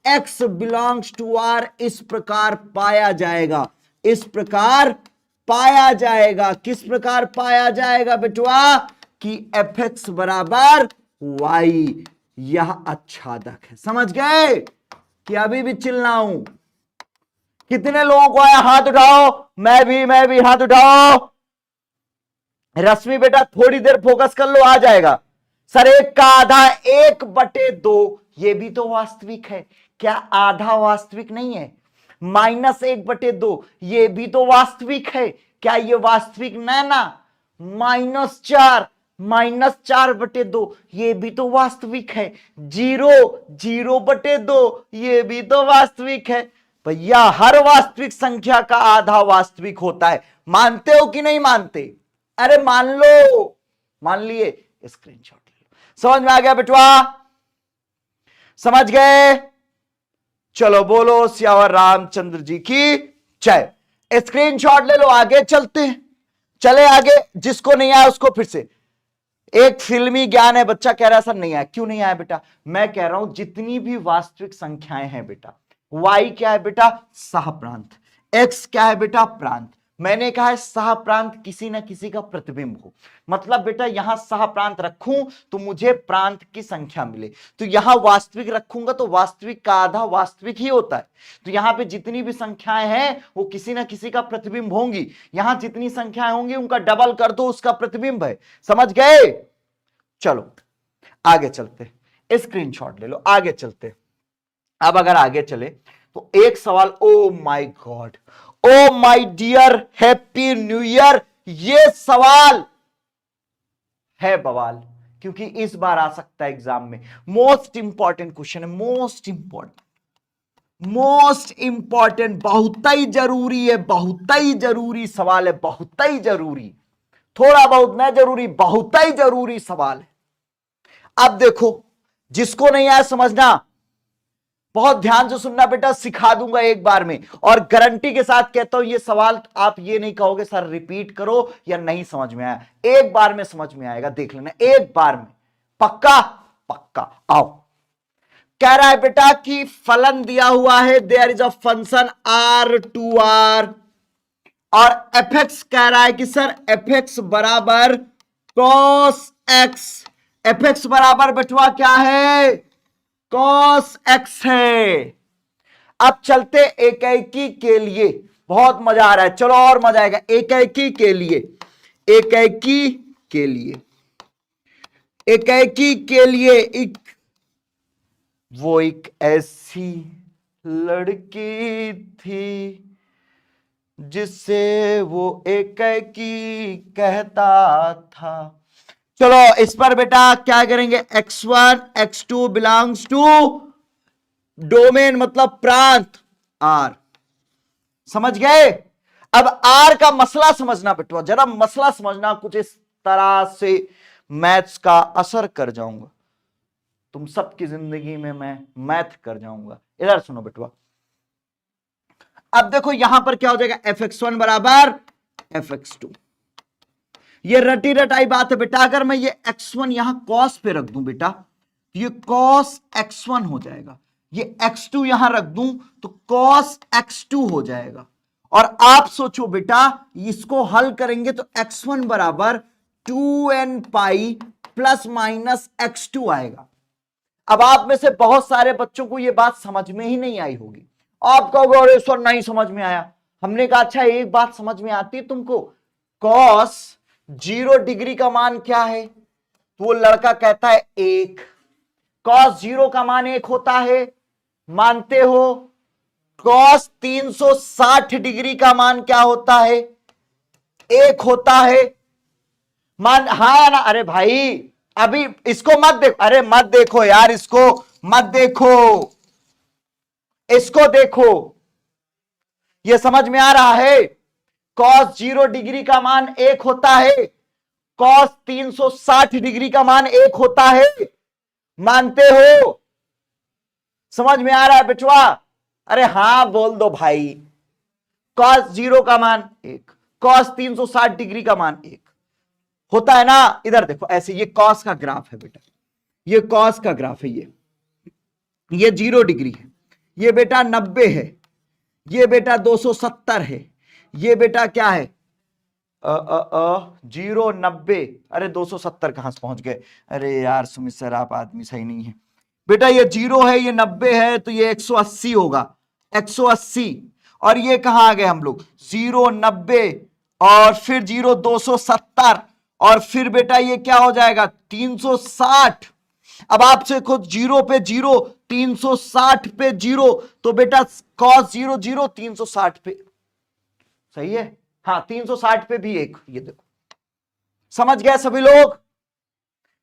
x बिलोंग्स टू r इस प्रकार पाया जाएगा, इस प्रकार पाया जाएगा, किस प्रकार पाया जाएगा बेटवा कि fx बराबर y, यह आच्छादक है। समझ गए कि अभी भी चिल्लाऊं, कितने लोगों को आया हाथ उठाओ, मैं भी हाथ उठाओ, रश्मि बेटा थोड़ी देर फोकस कर लो, आ जाएगा। सर एक का आधा 1/2, ये भी तो वास्तविक है, क्या आधा वास्तविक नहीं है, -1/2 ये भी तो वास्तविक है, क्या ये वास्तविक नहीं ना, -4 -4/2 ये भी तो वास्तविक है, 0/2 ये भी तो वास्तविक है। भैया हर वास्तविक संख्या का आधा वास्तविक होता है, मानते हो कि नहीं मानते, अरे मान लो, मान लिए, स्क्रीनशॉट ले लो। समझ में आ गया बेटवा, समझ गए, चलो बोलो सियावर रामचंद्र जी की जय, स्क्रीनशॉट ले लो, आगे चलते हैं, चले आगे, जिसको नहीं आया उसको फिर से, एक फिल्मी ज्ञान है, बच्चा कह रहा है सर नहीं आया, क्यों नहीं आया बेटा, मैं कह रहा हूं जितनी भी वास्तविक संख्याएं हैं बेटा, y क्या है बेटा सहप्रांत, x क्या है बेटा प्रांत, मैंने कहा है सहप्रांत किसी ना किसी का प्रतिबिंब हो, मतलब बेटा यहां सहप्रांत रखूं तो मुझे प्रांत की संख्या मिले, तो यहां वास्तविक रखूंगा तो वास्तविक का आधा वास्तविक ही होता है, तो यहां पे जितनी भी संख्याएं हैं वो किसी ना किसी का प्रतिबिंब होंगी, यहां जितनी संख्याएं होंगी उनका डबल कर दो, उसका प्रतिबिंब है। समझ गए, चलो आगे चलते, स्क्रीनशॉट ले लो, आगे चलते। अब अगर आगे चले तो एक सवाल, oh my God, oh my dear happy new year, ये सवाल है बवाल, क्योंकि इस बार आ सकता है एग्जाम में, मोस्ट इंपॉर्टेंट क्वेश्चन है, मोस्ट इंपॉर्टेंट, बहुत ही जरूरी है, बहुत ही जरूरी सवाल है, बहुत ही जरूरी, थोड़ा बहुत नहीं जरूरी, बहुत ही जरूरी सवाल है। अब देखो जिसको नहीं आया समझना, बहुत ध्यान से सुनना बेटा, सिखा दूंगा एक बार में, और गारंटी के साथ कहता हूं ये सवाल आप ये नहीं कहोगे सर रिपीट करो या नहीं समझ में आया, एक बार में समझ में आएगा, देख लेना एक बार में, पक्का पक्का। आओ, कह रहा है बेटा कि फलन दिया हुआ है, there is a function R2R, और fx कह रहा है कि सर fx बराबर cos x, fx बराबर बेटवा क्या है cos x है। अब चलते एकाएकी के लिए, बहुत मजा आ रहा है, चलो और मजा आएगा, एकाएकी के लिए, एकाएकी के लिए, एकाएकी के लिए वो एक ऐसी लड़की थी जिससे वो एकाएकी कहता था। चलो इस पर बेटा क्या करेंगे, x1 x2 belongs to domain मतलब प्रांत आर। समझ गए? अब आर का मसला समझना बेटवा, जरा मसला समझना, कुछ इस तरह से मैथ्स का असर कर जाऊंगा तुम सबकी जिंदगी में, मैं मैथ कर जाऊंगा। इधर सुनो बेटवा, अब देखो यहां पर क्या हो जाएगा, fx1 बराबर fx2। ये रटी रटाई बात है बेटा, अगर मैं ये x1 यहां cos पे रख दूं बेटा, ये cos x1 हो जाएगा, ये x2 यहां रख दूं तो cos x2 हो जाएगा। और आप सोचो बेटा, इसको हल करेंगे तो x1 बराबर 2n pi plus minus x2 आएगा। अब आप में से बहुत सारे बच्चों को यह बात समझ में ही नहीं आई होगी, आप कहोगे अरे सर नहीं समझ में आया। हमने कहा अच्छा एक बात समझ में आती है तुमको, cos 0 डिग्री का मान क्या है? तो वो लड़का कहता है 1। cos 0 का मान 1 होता है, मानते हो? cos 360 डिग्री का मान क्या होता है? 1 होता है, मान हाँ ना? अरे भाई अभी इसको मत देखो, अरे मत देखो यार, इसको मत देखो, इसको देखो, यह समझ में आ रहा है? cos 0 डिग्री का मान 1 होता है, cos 360 डिग्री का मान 1 होता है, मानते हो? समझ में आ रहा है बेटवा? अरे हां बोल दो भाई। cos 0 का मान 1, cos 360 डिग्री का मान 1 होता है ना? इधर देखो ऐसे, ये cos का ग्राफ है बेटा, ये cos का ग्राफ है, ये 0 डिग्री है, ये बेटा 90 है, ये बेटा 270 है, ये बेटा क्या है 0 90। अरे 270 कहां से पहुंच गए? अरे यार सुमित सर आप आदमी सही नहीं है बेटा, ये 0 है, ये 90 है, तो ये 180 होगा, 180। और ये कहां आ गए हम लोग, 0 90 और फिर 0 270 और फिर बेटा ये क्या हो जाएगा 360। अब आपसे खुद 0 पे 0, 360 पे 0, तो बेटा cos 0 0, 360 पे, सही है? हाँ 360 पे भी 1, ये देखो। समझ गए सभी लोग?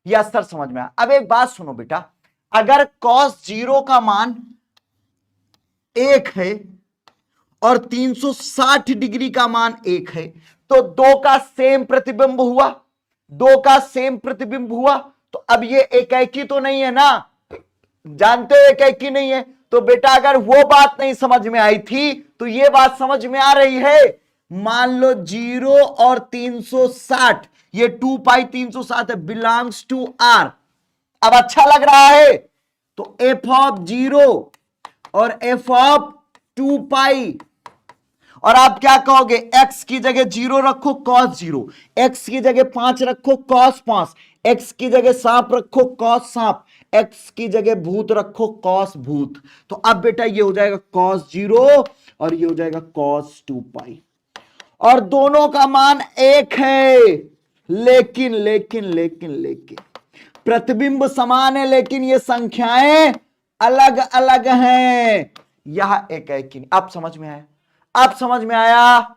ये असर समझ में आया। अब एक बात सुनो बेटा, अगर cos 0 का मान 1 है और 360 डिग्री का मान 1 है, तो दो का सेम प्रतिबिंब हुआ, दो का सेम प्रतिबिंब हुआ, तो अब ये एकाएकी तो नहीं है ना? जानते हो एकाएकी नहीं है, तो बेटा अगर वो बात नहीं समझ में आई थी तो ये बात समझ में आ रही है। मान लो 0 और 360, ये 2 पाई 360 है, बिलोंग्स टू आर। अब अच्छा लग रहा है? तो एफ ऑफ 0 और एफ ऑफ 2 पाई, और आप क्या कहोगे, x की जगह 0 रखो cos 0, x की जगह 5 रखो cos 5, x की जगह सांप रखो cos सांप, x की जगह भूत रखो cos भूत। तो अब बेटा ये हो जाएगा cos 0 और ये हो जाएगा cos 2 पाई, और दोनों का मान 1 है। लेकिन लेकिन लेकिन लेकिन प्रतिबिंब समान है, लेकिन ये संख्याएं अलग अलग हैं। यह एक है कि नहीं? अब समझ में आया? अब समझ में आया?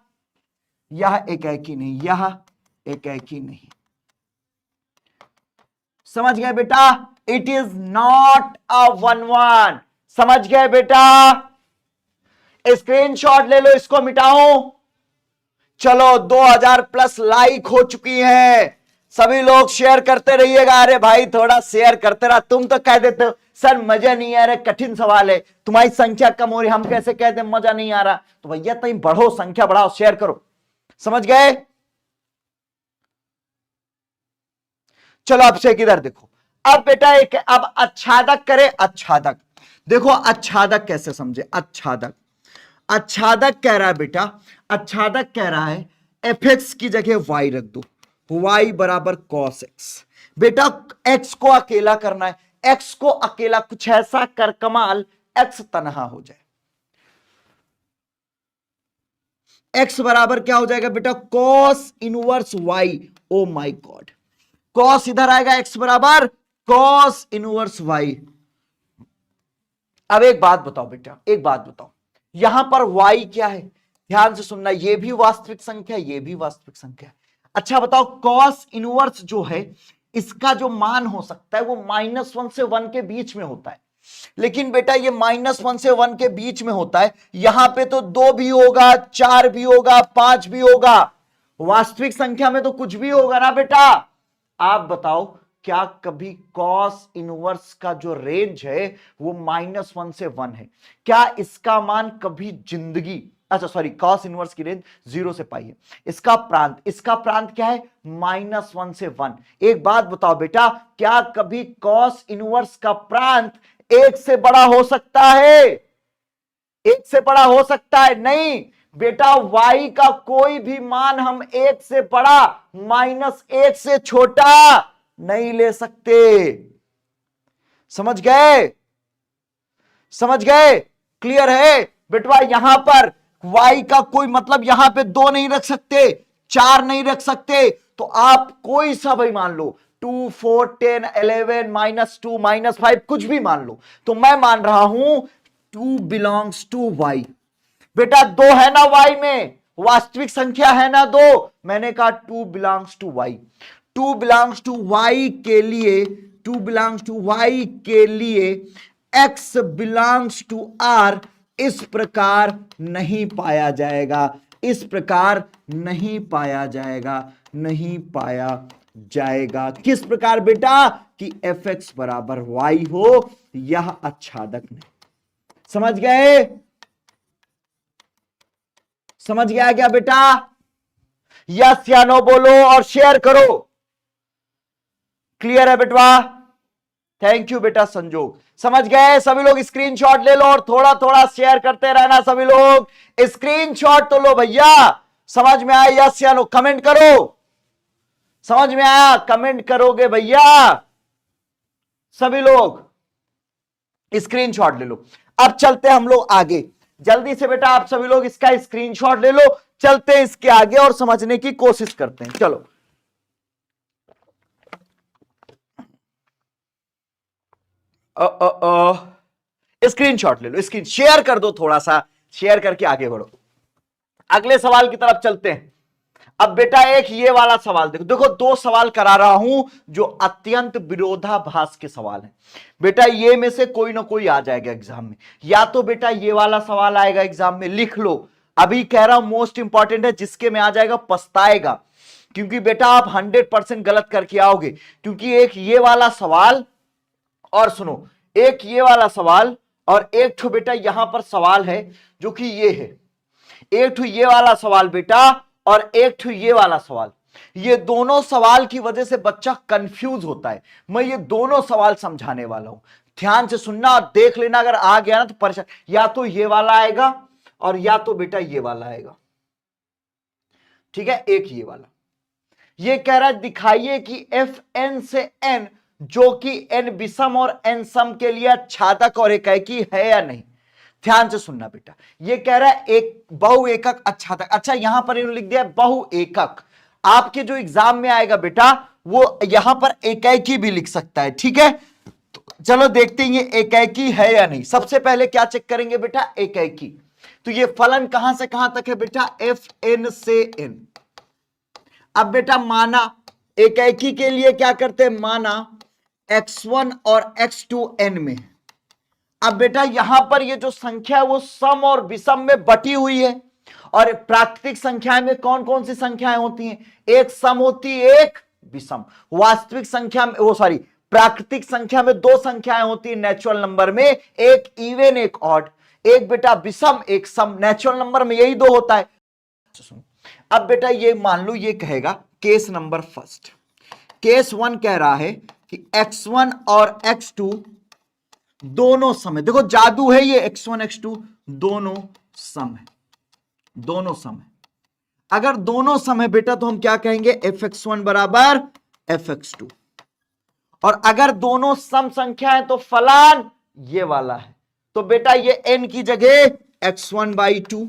यह एक है कि नहीं, यह एक है कि नहीं? समझ गए बेटा? It is not a 1-1। समझ गए बेटा? स्क्रीनशॉट ले लो, इसको मिटाओ। चलो 2000 प्लस लाइक हो चुकी हैं, सभी लोग शेयर करते रहिएगा। अरे भाई थोड़ा शेयर करते रहा, तुम तो कह देते हो सर मजा नहीं आ रहा, कठिन सवाल है, तुम्हारी संख्या कम हो रही, हम कैसे कहते हैं मजा नहीं आ रहा? तो भैया तुम बढ़ो, संख्या बढ़ाओ, शेयर करो। समझ गए? चलो अब से किधर देखो, अब बेटा एक अब आच्छादक करे। आच्छादक देखो, आच्छादक कैसे समझे? आच्छादक, आच्छादक कह रहा है बेटा, आच्छादक कह रहा है एफ एक्स की जगह वाई रख दो, y बराबर cos x। बेटा x को अकेला करना है, x को अकेला, कुछ ऐसा कर कमाल x तनहा हो जाए। x बराबर क्या हो जाएगा बेटा, cos inverse y। O my God, cos इधर आएगा, x बराबर cos इनवर्स y। अब एक बात बताओ बेटा, एक बात बताओ, यहां पर y क्या है? ध्यान से सुनना, ये भी वास्तविक संख्या, ये भी वास्तविक संख्या है। अच्छा बताओ, cos इनवर्स जो है इसका जो मान हो सकता है वो -1 से 1 के बीच में होता है। लेकिन बेटा ये -1 से 1 के बीच में होता है, यहां पे तो 2 भी होगा, 4 भी होगा, 5 भी होगा, वास्तविक संख्या में तो कुछ भी होगा ना बेटा। आप बताओ क्या कभी कॉस इनवर्स का जो रेंज है वो -1 से 1 है? क्या इसका मान कभी जिंदगी, अच्छा सॉरी, कॉस इनवर्स की रेंज 0 से पाई है। इसका प्रांत क्या है? -1 से 1। एक बात बताओ बेटा, क्या कभी कॉस इनवर्स का प्रांत 1 से बड़ा हो सकता है? 1 से बड़ा हो सकता है? नहीं बेटा, y का कोई भी मान हम 1 से बड़ा -1 से छोटा नहीं ले सकते। समझ गए? समझ गए? क्लियर है बेटवा? यहां पर y का कोई मतलब यहां पे 2 नहीं रख सकते, 4 नहीं रख सकते, तो आप कोई सा भी मान लो, 2, 4, 10, 11, -2, -5, कुछ भी मान लो। तो मैं मान रहा हूं 2 बिलोंग्स टू y। बेटा 2 है ना y में, वास्तविक संख्या है ना 2, मैंने कहा 2 belongs to y। 2 belongs to y के लिए, 2 बिलोंग्स टू y के लिए x बिलोंग्स टू r इस प्रकार नहीं पाया जाएगा, इस प्रकार नहीं पाया जाएगा, नहीं पाया जाएगा। किस प्रकार बेटा? कि fx बराबर y हो, यह आच्छादक नहीं। समझ गए? समझ गया क्या बेटा? यस या नो बोलो और शेयर करो। क्लियर है बेटवा? थैंक यू बेटा संजोग। समझ गए सभी लोग? स्क्रीनशॉट ले लो और थोड़ा थोड़ा शेयर करते रहना सभी लोग। स्क्रीनशॉट तो लो भैया। समझ में आया यस या नो? कमेंट करो। समझ में आया? कमेंट करोगे भैया सभी लोग? स्क्रीनशॉट ले लो। अब चलते हम लोग आगे जल्दी से बेटा, आप सभी लोग इसका स्क्रीनशॉट ले लो, चलते हैं इसके आगे और समझने की कोशिश करते हैं। चलो स्क्रीनशॉट ले लो, स्क्रीन शेयर कर दो, थोड़ा सा शेयर करके आगे बढ़ो। अगले सवाल की तरफ चलते हैं। अब बेटा एक ये वाला सवाल देखो, देखो 2 सवाल करा रहा हूं जो अत्यंत विरोधाभास के सवाल हैं। बेटा ये में से कोई ना कोई आ जाएगा एग्जाम में, या तो बेटा ये वाला सवाल आएगा एग्जाम में, लिख लो। अभी कह रहा हूं मोस्ट इंपॉर्टेंट है, जिसके में आ जाएगा पछताएगा, क्योंकि बेटा आप 100% गलत करके आओगे। क्योंकि एक ये वाला सवाल और सुनो, एक ये वाला सवाल और एक तो बेटा यहां पर सवाल है जो कि ये है, एक तो ये वाला सवाल बेटा और एक तो ये वाला सवाल। ये दोनों सवाल की वजह से बच्चा कंफ्यूज होता है। मैं ये दोनों सवाल समझाने वाला हूं, ध्यान से सुनना और देख लेना। अगर आ गया ना तो परेशान, या तो ये वाला आएगा और या तो बेटा ये वाला आएगा। ठीक है, एक ये वाला, ये कह रहा है दिखाइए कि एफ एन से एन जो कि एन विषम और एन सम के लिए छादक और एकाकी है या नहीं। ध्यान से सुनना बेटा, ये कह रहा है एक बहु एकक अच्छादक। अच्छा यहां पर इन्होंने लिख दिया बहु एकक। आपके जो एग्जाम में आएगा बेटा वो यहां पर एकाकी भी लिख सकता है। ठीक है, तो चलो देखते हैं ये एकाकी है या नहीं। सबसे पहले क्या चेक करेंगे बेटा? एकाकी। तो ये फलन कहां से कहां तक है बेटा? एफ एन से एन। अब बेटा माना एकाकी के लिए क्या करते हैं? माना x1 और x2 n में। अब बेटा यहां पर ये जो संख्या है वो सम और विषम में बटी हुई है। और प्राकृतिक संख्या में कौन कौन सी संख्याएं होती हैं? एक सम होती है, एक विषम। वास्तविक संख्या में वो सॉरी प्राकृतिक संख्या में 2 संख्याएं होती है नेचुरल नंबर में, एक इवन एक ऑड। एक बेटा विषम एक सम। नेचुरल नंबर में यही 2 होता है। अब बेटा ये मान लो ये कहेगा केस नंबर फर्स्ट, केस 1 कह रहा है कि x1 और x2 दोनों सम है। देखो जादू है ये, x1 x2 दोनों सम है, दोनों सम है। अगर दोनों सम है बेटा तो हम क्या कहेंगे? fx1 बराबर fx2। और अगर दोनों सम संख्या है तो फलन ये वाला है। तो बेटा ये n की जगह x1/2,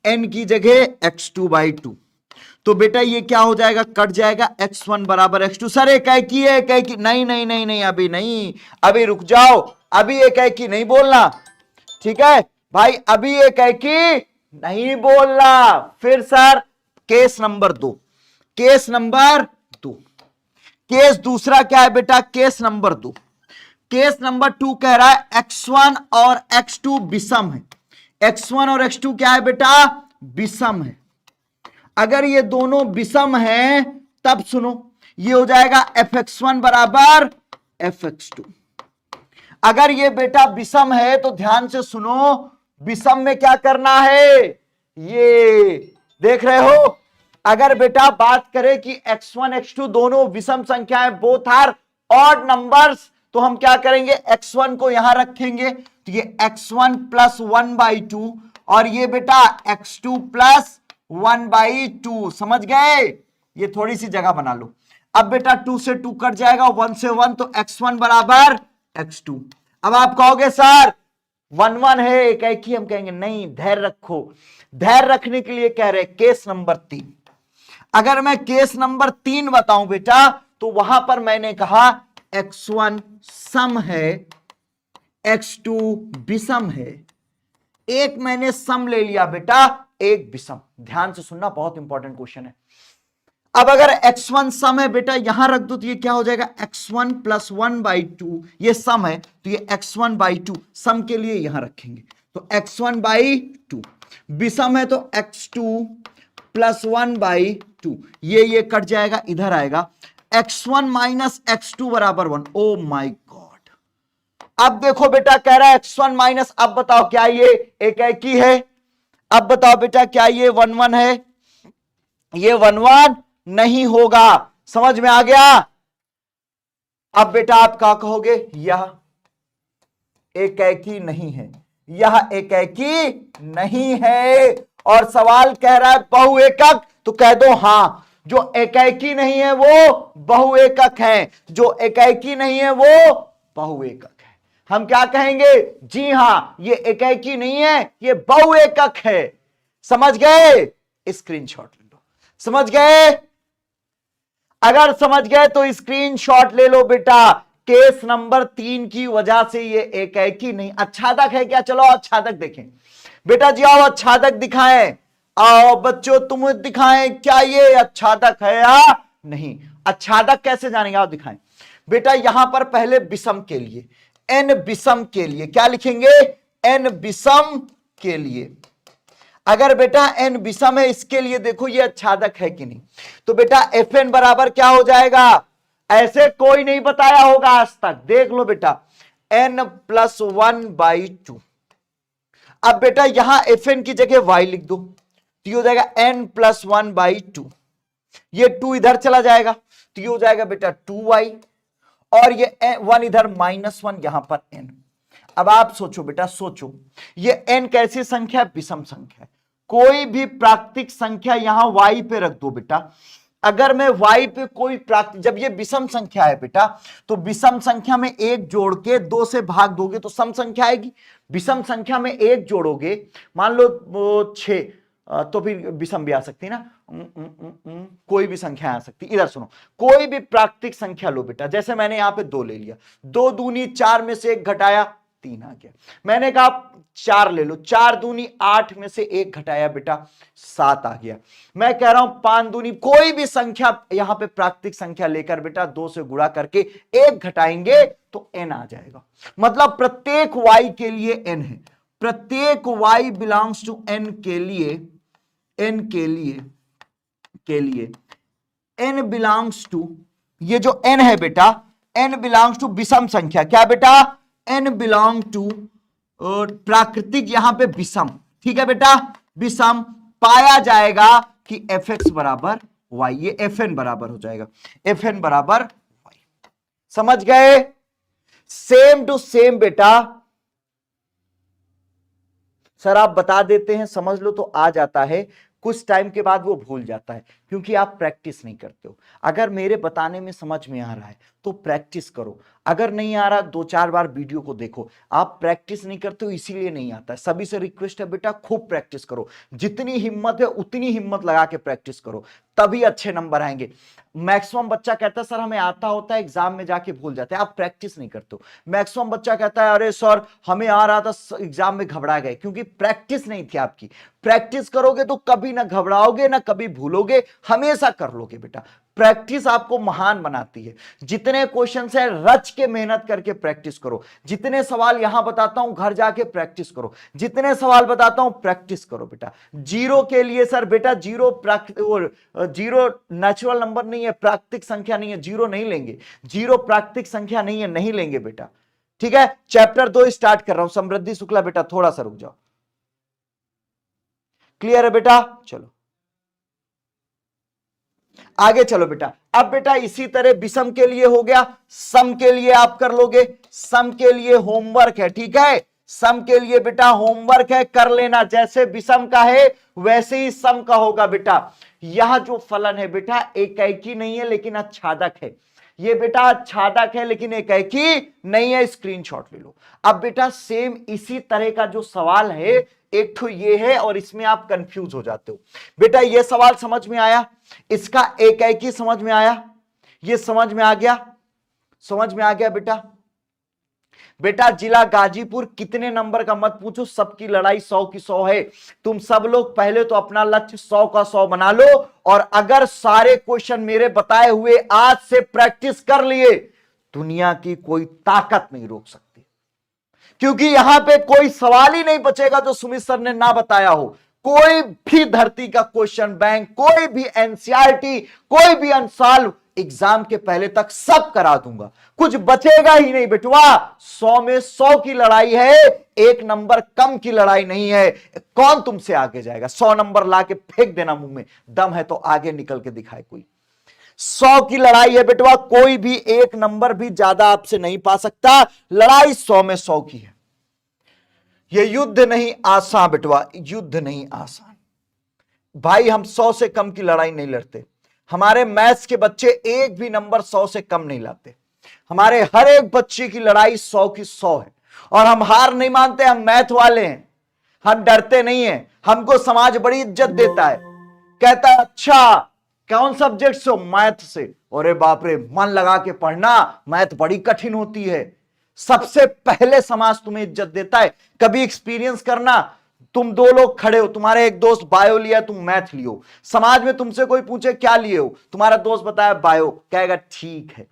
n की जगह x2/2। तो बेटा ये क्या हो जाएगा? कट जाएगा। x1 बराबर x2। सर एकाकी है, एकाकी नहीं नहीं नहीं नहीं, अभी नहीं, अभी रुक जाओ, अभी एकाकी नहीं बोलना। ठीक है भाई, अभी एकाकी नहीं बोलना। फिर sir case number 2, case number 2, case दूसरा क्या है बेटा? केस नंबर 2, केस नंबर 2 कह रहा है x1 और x2 विषम है। x1 और x2 क्या है बेटा? विषम है। अगर ये दोनों विषम हैं तब सुनो, ये हो जाएगा fx1 बराबर fx2। अगर ये बेटा विषम है तो ध्यान से सुनो, विषम में क्या करना है, ये देख रहे हो। अगर बेटा बात करें कि x1 x2 दोनों विषम संख्याएं, बोथ आर ऑड नंबर्स, तो हम क्या करेंगे, x1 को यहां रखेंगे तो ये x1 प्लस 1/2 और ये बेटा x2 प्लस 1/2। समझ गए? ये थोड़ी सी जगह बना लो। अब बेटा 2 से 2 कट जाएगा, 1 से 1, तो x1 बराबर x2। अब आप कहोगे सर 1 1 है एक एक ही, हम कहेंगे नहीं, धैर्य रखो। धैर्य रखने के लिए कह रहे केस नंबर 3। अगर मैं केस नंबर 3 बताऊं बेटा, तो वहां पर मैंने कहा x1 सम है, x2 विषम है। एक मैंने सम ले लिया बेटा, एक विषम। ध्यान से सुनना, बहुत इंपॉर्टेंट क्वेश्चन है। अब अगर x1 सम है बेटा, यहां रख दो तो ये क्या हो जाएगा, x1 प्लस 1/2। ये सम है तो ये x1/2, सम के लिए यहां रखेंगे तो x1/2। विषम है तो x2 प्लस 1/2, ये कट जाएगा, इधर आएगा x1 माइनस x2 बराबर 1। ओ माय गॉड। अब देखो बेटा कह रहा है x1 माइनस, अब बताओ क्या ये एक एक ही है? अब बताओ बेटा क्या ये 1 1 है? ये 1 1 नहीं होगा। समझ में आ गया? अब बेटा आप क्या कहोगे, यह एकाकी नहीं है, यह एकाकी नहीं है। और सवाल कह रहा है बहुएकक, तो कह दो हां, जो एकाकी नहीं है वो बहुएकक है, जो एकाकी नहीं है वो बहुएकक है। हम क्या कहेंगे, जी हां ये एकाकी नहीं है, ये बहुएकक है। समझ गए? स्क्रीनशॉट ले लो। समझ गए? अगर समझ गए तो स्क्रीनशॉट ले लो बेटा। केस नंबर 3 की वजह से ये एकाकी नहीं, अच्छादक है क्या? चलो अच्छादक देखें बेटा जी, आओ अच्छादक दिखाएं। आओ बच्चों तुम दिखाएं, क्या ये अच्छादक है या नहीं? अच्छादक कैसे जानेंगे, आओ दिखाएं बेटा। यहां पर पहले विषम के लिए, n विषम के लिए क्या लिखेंगे, n विषम के लिए। अगर बेटा n विषम है, इसके लिए देखो ये अच्छादक है कि नहीं। तो बेटा fn बराबर क्या हो जाएगा, ऐसे कोई नहीं बताया होगा आज तक, देख लो बेटा n प्लस 1/2। अब बेटा यहां fn की जगह y लिख दो तो ये हो जाएगा n प्लस 1/2। ये 2 इधर चला जाएगा तो ये हो जाएगा बेटा 2y, और ये 1 इधर -1, यहां पर n। अब आप सोचो बेटा, सोचो ये n कैसी संख्या है, विषम संख्या है। कोई भी प्राकृतिक संख्या यहां y पे रख दो बेटा। अगर मैं y पे कोई प्राकृतिक, जब ये विषम संख्या है बेटा, तो विषम संख्या में 1 जोड़ के 2 से भाग दोगे तो सम संख्या आएगी। विषम संख्या में 1 जोड़ोगे, मान लो 6, तो फिर विषम भी आ सकती है ना, कोई भी संख्या आ सकती। इधर सुनो, कोई भी प्राकृतिक संख्या लो बेटा, जैसे मैंने यहां पे 2 ले लिया, 2 दूनी 4 में से 1 घटाया 3 आ गया। मैंने कहा 4 ले लो, 4 दूनी 8 में से 1 घटाया बेटा 7 आ गया। मैं कह रहा हूं 5 दूनी, कोई भी संख्या यहां पे प्राकृतिक संख्या लेकर बेटा 2 से गुणा करके 1 घटाएंगे तो n आ जाएगा। मतलब प्रत्येक y के लिए n है, प्रत्येक y बिलोंग्स टू n के लिए, n के लिए n बिलोंग्स टू, ये जो n है बेटा n बिलोंग्स टू विषम संख्या। क्या बेटा, n बिलोंग टू प्राकृतिक, यहां पे विषम। ठीक है बेटा, विषम पाया जाएगा कि fx बराबर y, ये fn बराबर हो जाएगा, fn बराबर y। समझ गए? सेम टू सेम बेटा, सर आप बता देते हैं समझ लो तो आ जाता है, कुछ टाइम के बाद वो भूल जाता है क्योंकि आप प्रैक्टिस नहीं करते हो। अगर मेरे बताने में समझ में आ रहा है तो प्रैक्टिस करो, अगर नहीं आ रहा 2-4 बार वीडियो को देखो। आप प्रैक्टिस नहीं करते हो इसीलिए नहीं आता है। सभी से रिक्वेस्ट है बेटा, खूब प्रैक्टिस करो, जितनी हिम्मत है उतनी हिम्मत लगा के प्रैक्टिस करो, तभी अच्छे नंबर आएंगे। मैक्सिमम बच्चा कहता है सर हमें आता होता है, एग्जाम में जाके भूल जाते हैं। आप प्रैक्टिस नहीं करते हो। मैक्सिमम बच्चा कहता है अरे सर हमें आ रहा था, एग्जाम में घबरा गए, क्योंकि प्रैक्टिस नहीं थी आपकी। प्रैक्टिस करोगे तो कभी ना घबराओगे ना कभी भूलोगे, हमेशा कर लोगे बेटा। प्रैक्टिस आपको महान बनाती है। जितने क्वेश्चन है रच के मेहनत करके प्रैक्टिस करो। जितने सवाल यहां बताता हूं घर जाके प्रैक्टिस करो। जितने सवाल बताता हूं प्रैक्टिस करो बेटा। जीरो के लिए सर बेटा जीरो जीरो नेचुरल नंबर नहीं है, प्राकृतिक संख्या नहीं है, जीरो नहीं लेंगे। जीरो प्राकृतिक संख्या नहीं है, नहीं लेंगे बेटा। ठीक है, चैप्टर 2 स्टार्ट कर रहा हूं, समृद्धि शुक्ला। बेटा थोड़ा सा रुक जाओ। क्लियर है बेटा? चलो आगे चलो बेटा। अब बेटा इसी तरह विषम के लिए हो गया, सम के लिए आप कर लोगे। सम के लिए होमवर्क है, ठीक है। सम के लिए बेटा होमवर्क है, कर लेना। जैसे विषम का है वैसे ही सम का होगा बेटा। यह जो फलन है बेटा एकाएकी नहीं है लेकिन आच्छादक है। ये बेटा आच्छादक है लेकिन एकाएकी नहीं है, स्क्रीनशॉट ले लो। अब बेटा सेम इसी तरह का जो सवाल है, एक तो ये है और इसमें आप कंफ्यूज हो जाते हो। बेटा ये सवाल समझ में आया, इसका एकाएकी समझ में आया, ये समझ में आ गया, समझ में आ गया बेटा। बेटा जिला गाजीपुर कितने नंबर का मत पूछो, सबकी लड़ाई 100 की 100 है। तुम सब लोग पहले तो अपना लक्ष्य 100 का 100 बना लो, और अगर सारे क्वेश्चन मेरे बताए हुए आज से प्रैक्टिस कर लिए, दुनिया की कोई ताकत नहीं रोक सकती। क्योंकि यहां पे कोई सवाल ही नहीं बचेगा जो सुमित सर ने ना बताया हो। कोई भी धरती का क्वेश्चन बैंक, कोई भी एनसीईआरटी, कोई भी अनसॉल्व एग्जाम के पहले तक सब करा दूंगा, कुछ बचेगा ही नहीं बेटवा। 100 में 100 की लड़ाई है, एक नंबर कम की लड़ाई नहीं है। कौन तुमसे आगे जाएगा? 100 नंबर लाके फेंक देना मुंह में, दम है तो आगे निकल के दिखाए कोई। 100 की लड़ाई है बेटवा, कोई भी एक नंबर भी ज्यादा आपसे नहीं पा सकता। लड़ाई 100 में 100 की है। यह युद्ध नहीं आसान बेटवा, युद्ध नहीं आसान भाई। हम 100 से कम की लड़ाई नहीं लड़ते। हमारे मैथ्स के बच्चे एक भी नंबर 100 से कम नहीं लाते। हमारे हर एक बच्चे की लड़ाई 100 की 100 है, और हम हार नहीं मानते। हम मैथ वाले हैं, हम डरते नहीं हैं। हमको समाज बड़ी इज्जत देता है, कहता है अच्छा कौन सब्जेक्ट से? मैथ से। अरे बाप रे, मन लगा के पढ़ना, मैथ बड़ी कठिन होती है। सबसे पहले समाज तुम्हें इज्जत देता है। कभी एक्सपीरियंस करना, तुम दो लोग खड़े हो, तुम्हारे एक दोस्त बायो लिया, तुम मैथ लियो। समाज में तुमसे कोई पूछे क्या लिए हो, तुम्हारा दोस्त बताया बायो, कहेगा ठीक है।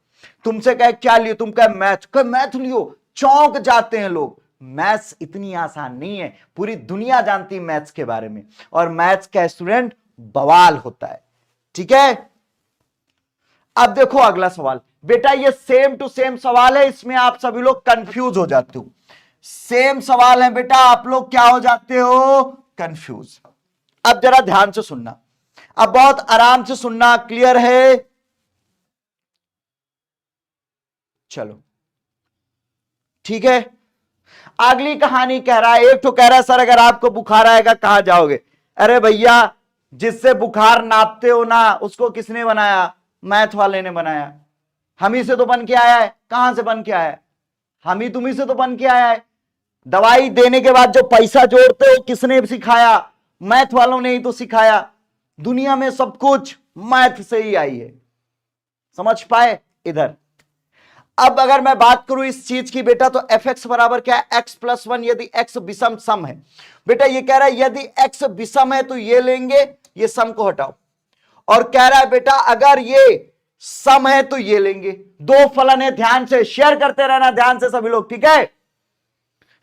तुमसे कहे क्या लिए, तुम कहे मैथ, कहे मैथ लियो, चौंक जाते हैं लोग। मैथ्स इतनी आसान नहीं है, पूरी दुनिया जानती है मैथ्स के बारे में, और मैथ्स का स्टूडेंट बवाल होता है। ठीक है, अब देखो अगला सवाल। बेटा ये सेम टू सेम सवाल है, इसमें आप सभी लोग कंफ्यूज हो जाते हो। सेम सवाल है बेटा, आप लोग क्या हो जाते हो? कंफ्यूज। अब जरा ध्यान से सुनना, अब बहुत आराम से सुनना। क्लियर है? चलो ठीक है। अगली कहानी कह रहा है, एक तो कह रहा है सर अगर आपको बुखार आएगा कहां जाओगे? अरे भैया जिससे बुखार नापते हो ना, उसको किसने बनाया? मैथ वाले ने बनाया। हम ही से तो बन के आया है। कहां से बन के आया है? हम ही तुम्ही से तो बन के आया है। दवाई देने के बाद जो पैसा जोड़ते हो किसने सिखाया? मैथ वालों ने ही तो सिखाया। दुनिया में सब कुछ मैथ से ही आई है, समझ पाए? इधर अब अगर मैं बात करूं इस चीज की बेटा, तो एफ एक्स बराबर क्या है? एक्स प्लस 1 यदि एक्स विषम सम है। बेटा ये कह रहा है यदि एक्स विषम है तो ये लेंगे, ये सम को हटाओ, और कह रहा है बेटा अगर ये सम है तो ये लेंगे। दो फलन है, ध्यान से शेयर करते रहना, ध्यान से सभी लोग, ठीक है?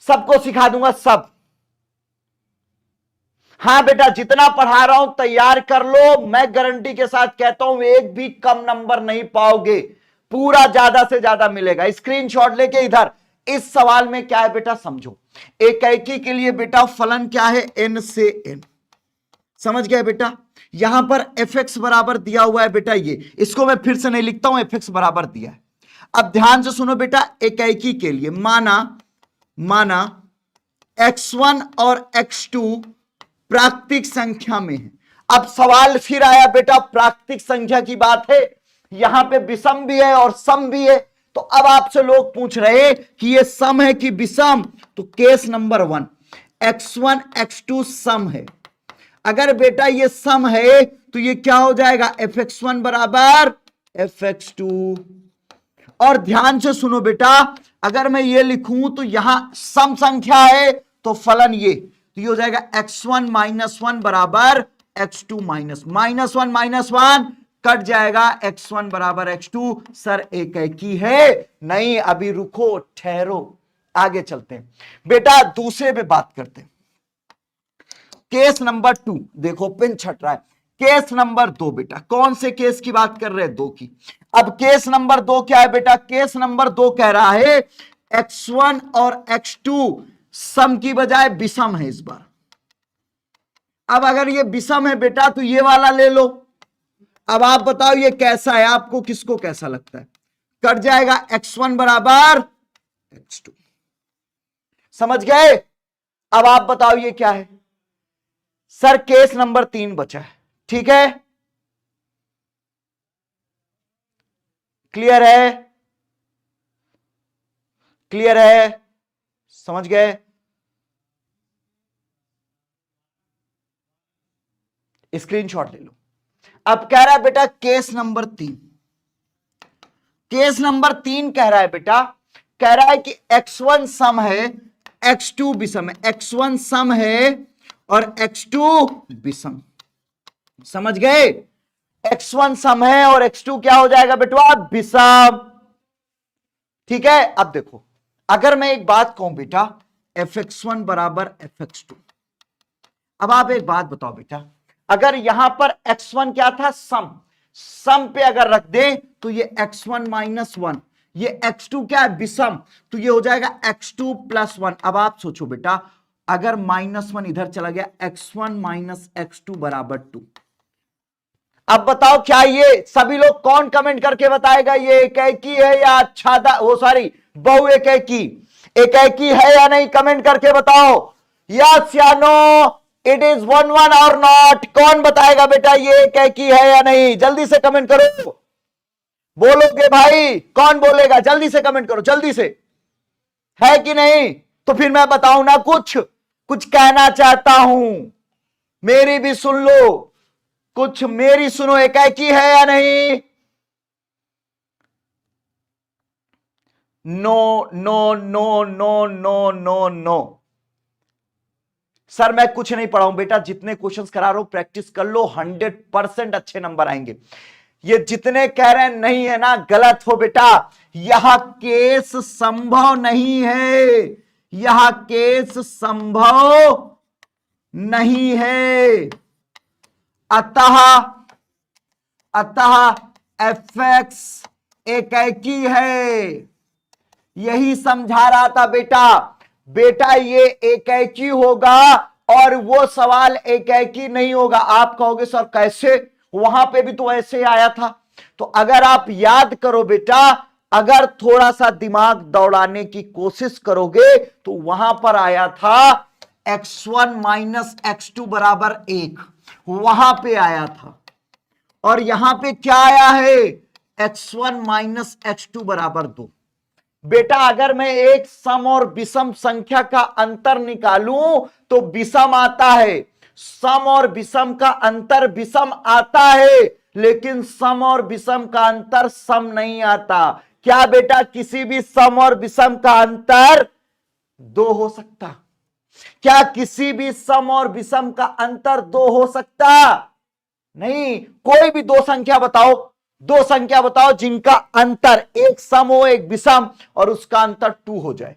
सबको सिखा दूंगा सब। हां बेटा जितना पढ़ा रहा हूं तैयार कर लो, मैं गारंटी के साथ कहता हूं एक भी कम नंबर नहीं पाओगे, पूरा ज्यादा से ज्यादा मिलेगा। स्क्रीनशॉट लेके इधर इस सवाल में क्या है बेटा समझो। एकाएकी के लिए बेटा फलन क्या है? n से n। समझ गए बेटा? यहां पर एफ एक्स बराबर दिया हुआ है बेटा, ये इसको मैं फिर से नहीं लिखता हूं, एफ एक्स बराबर दिया है। अब ध्यान से सुनो बेटा, एकाएकी के लिए माना x1 और x2 प्राकृतिक संख्या में है। अब सवाल फिर आया बेटा, प्राकृतिक संख्या की बात है, यहां पे विषम भी है और सम भी है। तो अब आपसे लोग पूछ रहे कि ये सम है कि विषम, तो केस नंबर 1 x1 x2 सम है। अगर बेटा ये सम है तो ये क्या हो जाएगा? fx1 बराबर fx2। और ध्यान से सुनो बेटा, अगर मैं ये लिखूं तो यहां सम संख्या है तो फलन ये, तो ये हो जाएगा x1 - 1 बराबर x2 -1 -1 कट जाएगा x1 बराबर x2। सर एकाकी है? नहीं, अभी रुको, ठहरो, आगे चलते हैं बेटा, दूसरे पे बात करते हैं। केस नंबर 2 देखो, पिन छट रहा है। केस नंबर 2 बेटा, कौन से केस की बात कर रहे हैं? 2 की। अब केस नंबर 2 क्या है बेटा? केस नंबर 2 कह रहा है x1 और x2 सम की बजाय विषम है इस बार। अब अगर ये विषम है बेटा तो ये वाला ले लो। अब आप बताओ ये कैसा है, आपको किसको कैसा लगता है? कट जाएगा x1 बराबर x2। समझ गए? अब आप बताओ ये क्या है? सर केस नंबर 3 बचा है, ठीक है? क्लियर है? क्लियर है? समझ गए? स्क्रीनशॉट ले लो। अब कह रहा है बेटा केस नंबर 3। केस नंबर 3 कह रहा है बेटा, कह रहा है कि x1 सम है, x2 विषम है। x1 सम है और x2 विषम। समझ गए? x1 सम है और x2 क्या हो जाएगा बेटा? विषम। ठीक है? अब देखो, अगर मैं एक बात कहूं बेटा, fx1 बराबर fx2। अब आप एक बात बताओ बेटा, अगर यहां पर x1 क्या था? सम। सम पे अगर रख दे तो ये x1 माइनस 1, ये x2 क्या है? विषम, तो ये हो जाएगा x2 प्लस 1। अब आप सोचो बेटा, अगर -1 इधर चला गया, x1 माइनस x2 बराबर 2। अब बताओ क्या ये सभी लोग कौन कमेंट करके बताएगा ये एकाकी है या अच्छा वो सॉरी बहु एकाकी? एकाकी है या नहीं? कमेंट करके बताओ, यस या नो, इट इज 1-1 और नॉट। कौन बताएगा बेटा ये एकाकी है या नहीं? जल्दी से कमेंट करो। बोलोगे भाई? कौन बोलेगा? जल्दी से कमेंट करो, जल्दी से। है कि नहीं? तो फिर मैं बताऊं ना, कुछ कुछ कहना चाहता हूं, मेरी भी सुन लो, कुछ मेरी सुनो। एकाकी है या नहीं? No no no no no no no. Sir मैं कुछ नहीं पढ़ाऊं बेटा, जितने क्वेश्चंस करा रहा हूं प्रैक्टिस कर लो, 100% अच्छे नंबर आएंगे। ये जितने कह रहे हैं नहीं है ना, गलत हो बेटा। यह केस संभव नहीं है, यह केस संभव नहीं है। अतः fx एकाकी है, यही समझा रहा था बेटा। बेटा ये एकाकी होगा और वो सवाल एकाकी नहीं होगा। आप कहोगे सर कैसे? वहां पे भी तो ऐसे आया था। तो अगर आप याद करो बेटा, अगर थोड़ा सा दिमाग दौड़ाने की कोशिश करोगे तो वहां पर आया था x1 माइनस x2 बराबर 1, वहां पे आया था। और यहां पे क्या आया है? x1 माइनस x2 बराबर 2। बेटा अगर मैं एक सम और विषम संख्या का अंतर निकालूं तो विषम आता है। सम और विषम का अंतर विषम आता है, लेकिन सम और विषम का अंतर सम नहीं आता। क्या बेटा किसी भी सम और विषम का अंतर 2 हो सकता? क्या किसी भी सम और विषम का अंतर 2 हो सकता? नहीं। कोई भी 2 संख्या बताओ, 2 संख्या बताओ जिनका अंतर एक सम हो एक विषम और उसका अंतर 2 हो जाए।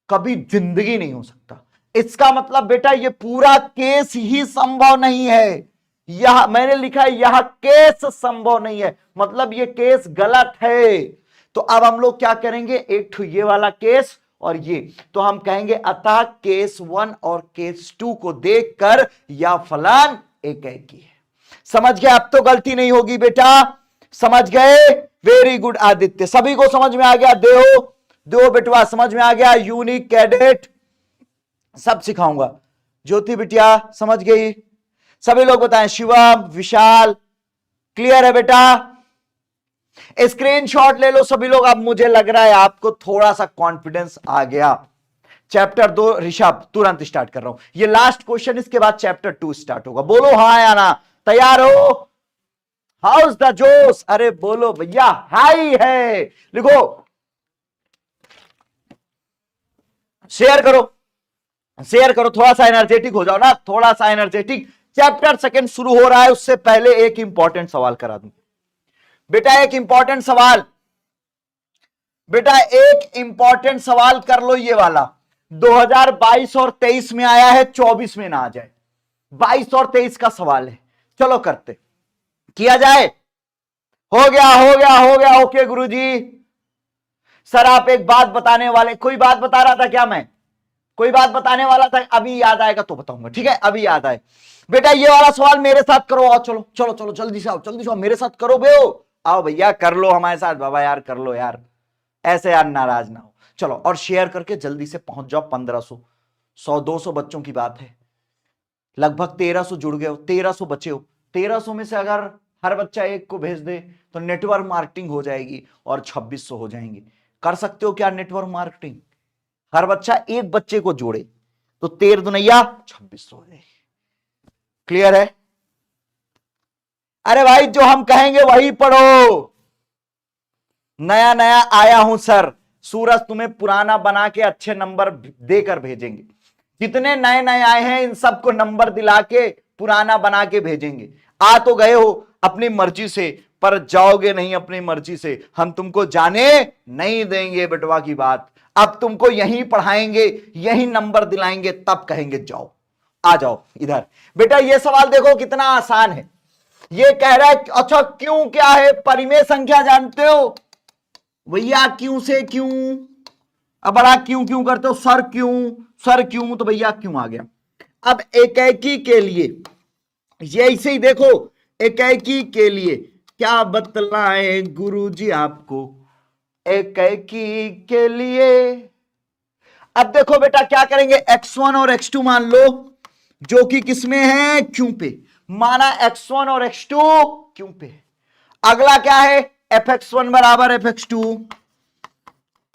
कभी जिंदगी नहीं हो सकता। इसका मतलब बेटा ये पूरा केस ही संभव नहीं है। यह मैंने लिखा है, यह केस संभव नहीं है, मतलब ये केस गलत है। तो अब हम लोग क्या करेंगे? एक तो ये वाला केस और ये, तो हम कहेंगे अतः केस 1 और केस 2 को देखकर यह फलन एकाकी है। समझ गए? अब तो गलती नहीं होगी बेटा। समझ गए? वेरी गुड आदित्य, सभी को समझ में आ गया? दो बेटवा समझ में आ गया? यूनिक कैडेट सब सिखाऊंगा। ज्योति बिटिया समझ गई? सभी लोग बताएं। शिवम, विशाल, क्लियर है बेटा? स्क्रीनशॉट ले लो सभी लोग। अब मुझे लग रहा है आपको थोड़ा सा कॉन्फिडेंस आ गया। चैप्टर 2 ऋषभ तुरंत स्टार्ट कर रहा हूं, ये लास्ट क्वेश्चन, इसके बाद चैप्टर 2 स्टार्ट होगा। बोलो हाँ या ना? तैयार हो? हाउस द जोश? अरे बोलो भैया हाई है। लिखो, शेयर करो, शेयर करो, थोड़ा सा एनर्जेटिक हो जाओ ना, थोड़ा सा एनर्जेटिक। चैप्टर 2 शुरू हो रहा है, उससे पहले एक इंपॉर्टेंट सवाल करा दूं। बेटा एक इंपॉर्टेंट सवाल, बेटा एक इंपॉर्टेंट सवाल कर लो, ये वाला 2022 और 23 में आया है, 24 में ना आ जाए। 22 और 23 का सवाल है, चलो करते, किया जाए। हो गया हो गया हो गया, ओके गुरुजी। सर आप एक बात बताने वाले, कोई बात बता रहा था क्या मैं? कोई बात बताने वाला था, अभी याद आएगा तो बताऊंगा, ठीक है? अभी याद आए। बेटा ये वाला सवाल मेरे साथ करो, आओ चलो चलो चलो, जल्दी से आओ, जल्दी से आओ, मेरे साथ करो बे, आओ भैया कर लो हमारे साथ, बाबा यार कर लो यार, ऐसे यार नाराज ना हो। चलो और शेयर करके जल्दी से पहुंच जाओ 1500, 100-200 बच्चों की बात है, लगभग 1300 जुड़ गए हो, 1300 बचे हो। 1300 में से अगर हर बच्चा एक को भेज दे तो नेटवर्क मार्केटिंग हो जाएगी और 2600 हो जाएंगे। कर सकते हो क्या नेटवर्क मार्केटिंग? हर बच्चा एक बच्चे को जोड़े तो 13 दुनैया 2600 हो जाएगी। क्लियर है? अरे भाई जो हम कहेंगे वही पढ़ो। नया नया आया हूं सर, सूरज तुम्हें पुराना बना के अच्छे नंबर देकर भेजेंगे। जितने नए नए आए हैं इन सबको नंबर दिला के पुराना बना के भेजेंगे। आ तो गए हो अपनी मर्जी से, पर जाओगे नहीं अपनी मर्जी से, हम तुमको जाने नहीं देंगे बेटवा की बात। अब तुमको यहीं पढ़ाएंगे, यहीं नंबर दिलाएंगे, तब कहेंगे जाओ, आ जाओ इधर। बेटा ये सवाल देखो कितना आसान है। ये कह रहा है अच्छा क्यों क्या है, परिमेय संख्या जानते हो भैया? क्यों से क्यों, अब बड़ा क्यों क्यों करते हो, सर क्यों, सर क्यों, तो भैया क्यों आ गया। अब एकाकी के लिए ये ऐसे ही देखो, एकाकी के लिए क्या बतलाएं गुरुजी आपको, एकाकी के लिए। अब देखो बेटा क्या करेंगे, x1 और x2 मान लो, जो कि किसमें है, क्यों पे, माना x1 और x2 क्यों पे। अगला क्या है, fx1 बराबर fx2,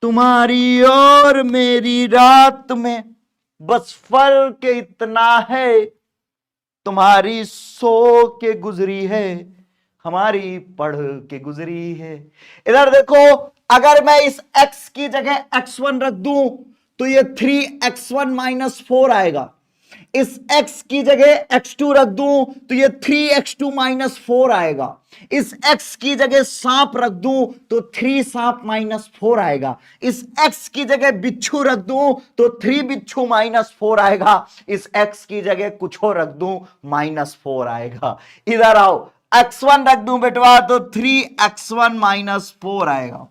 तुम्हारी और मेरी रात में बस फर्क इतना है, तुम्हारी सो के गुजरी है, हमारी पढ़ के गुजरी है। इधर देखो, अगर मैं इस x की जगह x1 रख दूं तो ये 3x1 माइनस 4 आएगा। इस x की जगह x2 रख दूं तो ये 3x2 माइनस 4 आएगा। इस x की जगह सांप रख दूं तो 3 सांप माइनस 4 आएगा। इस x की जगह बिच्छू रख दूं तो 3 बिच्छू माइनस 4 आएगा। इस x की जगह कुछ और रख दूं माइनस 4 आएगा। इधर आओ, x1 रख दूं बेटवा तो 3x1 माइनस 4 आएगा।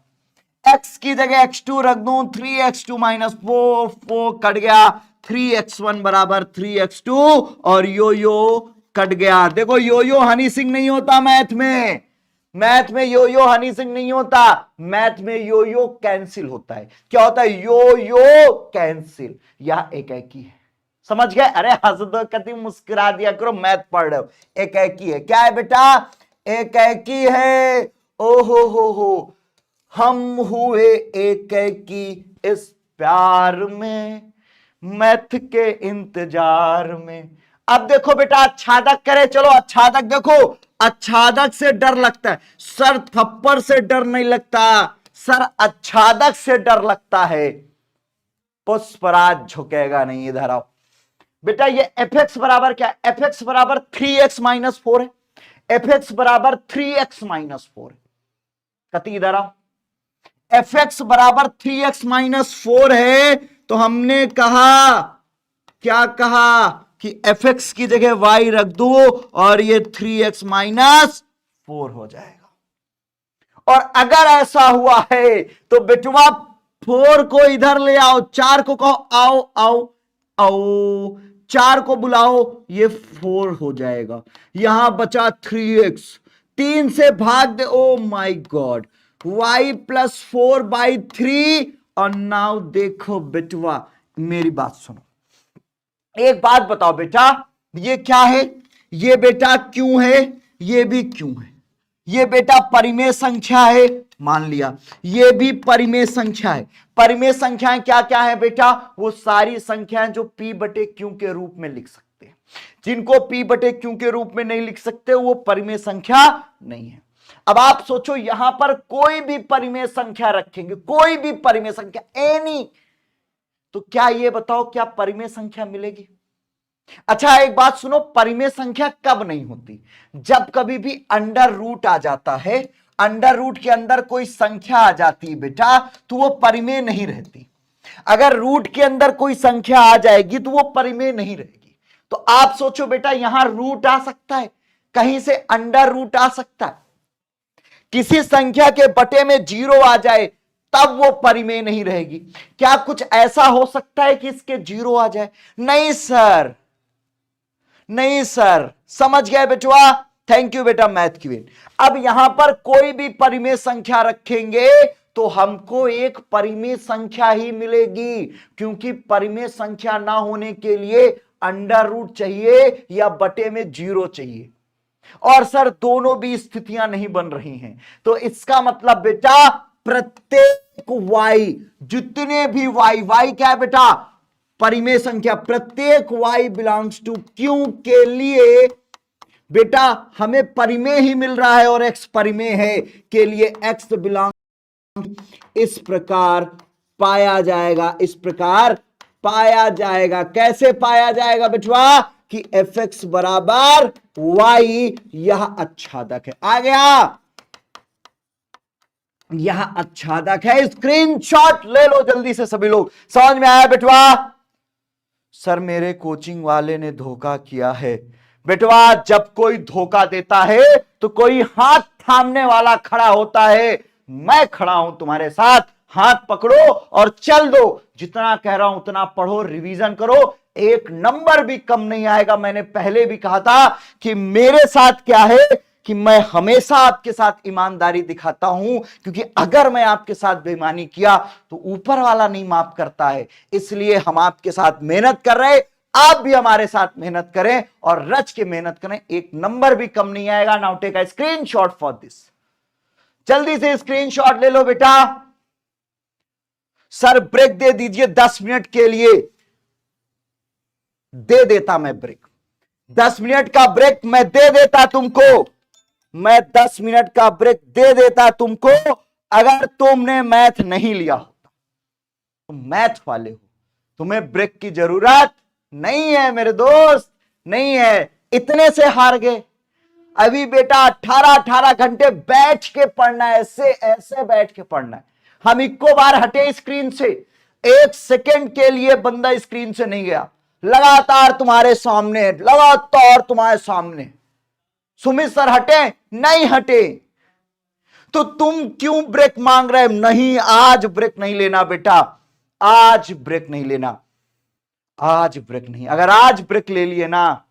x की जगह x2 रख दूं 3x2 माइनस 4, 4 कट गया, 3x1 बराबर 3x2 और यो यो कट गया। देखो यो यो हनी सिंह नहीं होता मैथ में, मैथ में यो यो हनी सिंह नहीं होता, मैथ में यो यो कैंसिल होता है। क्या होता है, यो यो कैंसिल। यह एकाकी है, समझ गए? अरे हंस दो कति, मुस्कुरा दिया करो, मैथ पढ़ रहे हो। एकाकी है, क्या है बेटा, एकाकी है। ओ हो, हम हुए एकाकी इस प्यार में, मैथ के इंतजार में। अब देखो बेटा अच्छादक करे, चलो अच्छादक देखो, अच्छादक से डर लगता है सर, थप्पड़ से डर नहीं लगता सर, अच्छादक से डर लगता है। पुष्पराज झुकेगा नहीं। इधर आओ बेटा, ये fx बराबर क्या है, fx बराबर 3x माइनस 4 है, fx बराबर 3x माइनस 4 है। कति इधर आओ, fx बराबर 3x माइनस 4 है, तो हमने कहा, क्या कहा कि fx की जगह y रख दो और ये 3x माइनस 4 हो जाएगा। और अगर ऐसा हुआ है तो बेटवा 4 को इधर ले आओ, 4 को कहो आओ आओ आओ, 4 को बुलाओ, ये 4 हो जाएगा। यहां बचा 3x, 3 से भाग दे, ओ माई गॉड, y प्लस 4/3। और नाउ देखो बेटवा, मेरी बात सुनो, एक बात बताओ बेटा, ये क्या है, ये बेटा क्यों है, ये भी क्यों है, ये बेटा परिमेय संख्या है, मान लिया, ये भी परिमेय संख्या है। परिमेय संख्याएं क्या क्या है बेटा, वो सारी संख्याएं जो p बटे q के रूप में लिख सकते हैं। जिनको p बटे q के रूप में नहीं लिख सकते वो परिमेय संख्या नहीं है। अब आप सोचो, यहां पर कोई भी परिमेय संख्या रखेंगे, कोई भी परिमेय संख्या एनी, तो क्या ये बताओ क्या परिमेय संख्या मिलेगी? अच्छा एक बात सुनो, परिमेय संख्या कब नहीं होती, जब कभी भी अंडर रूट आ जाता है, अंडर रूट के अंदर कोई संख्या आ जाती है बेटा तो वो परिमेय नहीं रहती। अगर रूट के अंदर कोई संख्या आ जाएगी तो वो परिमेय नहीं रहेगी। तो आप सोचो बेटा, यहां रूट आ सकता है, कहीं से अंडर रूट आ सकता है, किसी संख्या के बटे में 0 आ जाए तब वो परिमेय नहीं रहेगी। क्या कुछ ऐसा हो सकता है कि इसके 0 आ जाए? नहीं सर, नहीं सर, समझ गए बेटवा? थैंक यू बेटा मैथ क्वीन। अब यहां पर कोई भी परिमेय संख्या रखेंगे तो हमको एक परिमेय संख्या ही मिलेगी, क्योंकि परिमेय संख्या ना होने के लिए अंडर रूट चाहिए या बटे में 0 चाहिए, और सर दोनों भी स्थितियां नहीं बन रही हैं। तो इसका मतलब बेटा प्रत्येक y, जितने भी y क्या है बेटा? परिमेय संख्या। प्रत्येक y बिलोंग्स टू q के लिए बेटा हमें परिमेय ही मिल रहा है, और x परिमेय है के लिए x बिलोंग इस प्रकार पाया जाएगा, इस प्रकार पाया जाएगा। कैसे पाया जाएगा बेटवा? कि fx बराबर y, यह आच्छादक है। आ गया? यह आच्छादक है। स्क्रीनशॉट ले लो जल्दी से सभी लोग। समझ में आया बेटवा? सर मेरे कोचिंग वाले ने धोखा किया है। बेटवा जब कोई धोखा देता है तो कोई हाथ थामने वाला खड़ा होता है। मैं खड़ा हूं तुम्हारे साथ, हाथ पकड़ो और चल दो। जितना कह रहा हूं उतना पढ़ो, रिवीजन करो, एक नंबर भी कम नहीं आएगा। मैंने पहले भी कहा था कि मेरे साथ क्या है कि मैं हमेशा आपके साथ ईमानदारी दिखाता हूं, क्योंकि अगर मैं आपके साथ बेईमानी किया तो ऊपर वाला नहीं माफ करता है। इसलिए हम आपके साथ मेहनत कर रहे, आप भी हमारे साथ मेहनत करें और रच के मेहनत करें, एक नंबर भी कम नहीं आएगा। Now take a screenshot for this. जल्दी से स्क्रीनशॉट ले लो बेटा। सर ब्रेक दे दीजिए 10 मिनट के लिए। दे देता मैं ब्रेक, 10 मिनट का ब्रेक मैं दे देता तुमको, मैं 10 मिनट का ब्रेक दे देता तुमको, अगर तुमने मैथ नहीं लिया होता। तुम मैथ वाले हो, तुम्हें ब्रेक की जरूरत नहीं है मेरे दोस्त, नहीं है। इतने से हार गए। अभी बेटा 18-18 घंटे बैठ के पढ़ना है, ऐसे ऐसे बैठ के पढ़ना है। हम इक्को बार हटे स्क्रीन से, 1 सेकेंड के लिए बंदा स्क्रीन से नहीं गया। लगातार तुम्हारे सामने, लगातार तुम्हारे सामने। सुमित सर हटे? नहीं हटे। तो तुम क्यों ब्रेक मांग रहे? नहीं, आज ब्रेक नहीं लेना बेटा, आज ब्रेक नहीं लेना, आज ब्रेक नहीं। अगर आज ब्रेक ले लिए ना,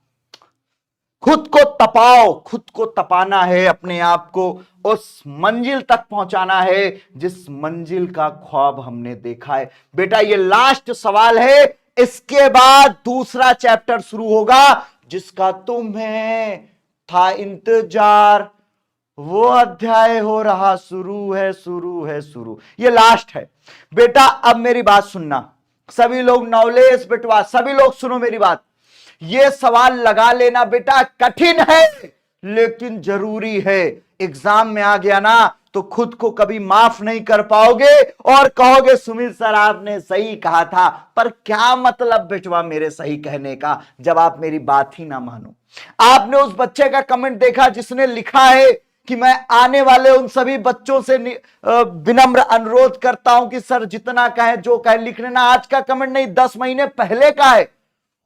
खुद को तपाओ, खुद को तपाना है, अपने आप को उस मंजिल तक पहुंचाना है जिस मंजिल का ख्वाब हमने देखा है। बेटा ये लास्ट सवाल है, इसके बाद दूसरा चैप्टर शुरू होगा जिसका तुम्हें था इंतजार। वो अध्याय हो रहा शुरू है, शुरू है, शुरू। ये लास्ट है बेटा। अब मेरी बात सुनना सभी लोग, नॉलेज बेटवा सभी लोग सुनो मेरी बात। ये सवाल लगा लेना बेटा, कठिन है लेकिन जरूरी है। एग्जाम में आ गया ना तो खुद को कभी माफ नहीं कर पाओगे और कहोगे सुमित सर आपने सही कहा था। पर क्या मतलब बेटवा मेरे सही कहने का, जब आप मेरी बात ही ना मानो। आपने उस बच्चे का कमेंट देखा जिसने लिखा है कि मैं आने वाले उन सभी बच्चों से विनम्र अनुरोध करता हूं कि सर जितना कहे जो कहे लिख लेना। आज का कमेंट नहीं, 10 महीने पहले का है।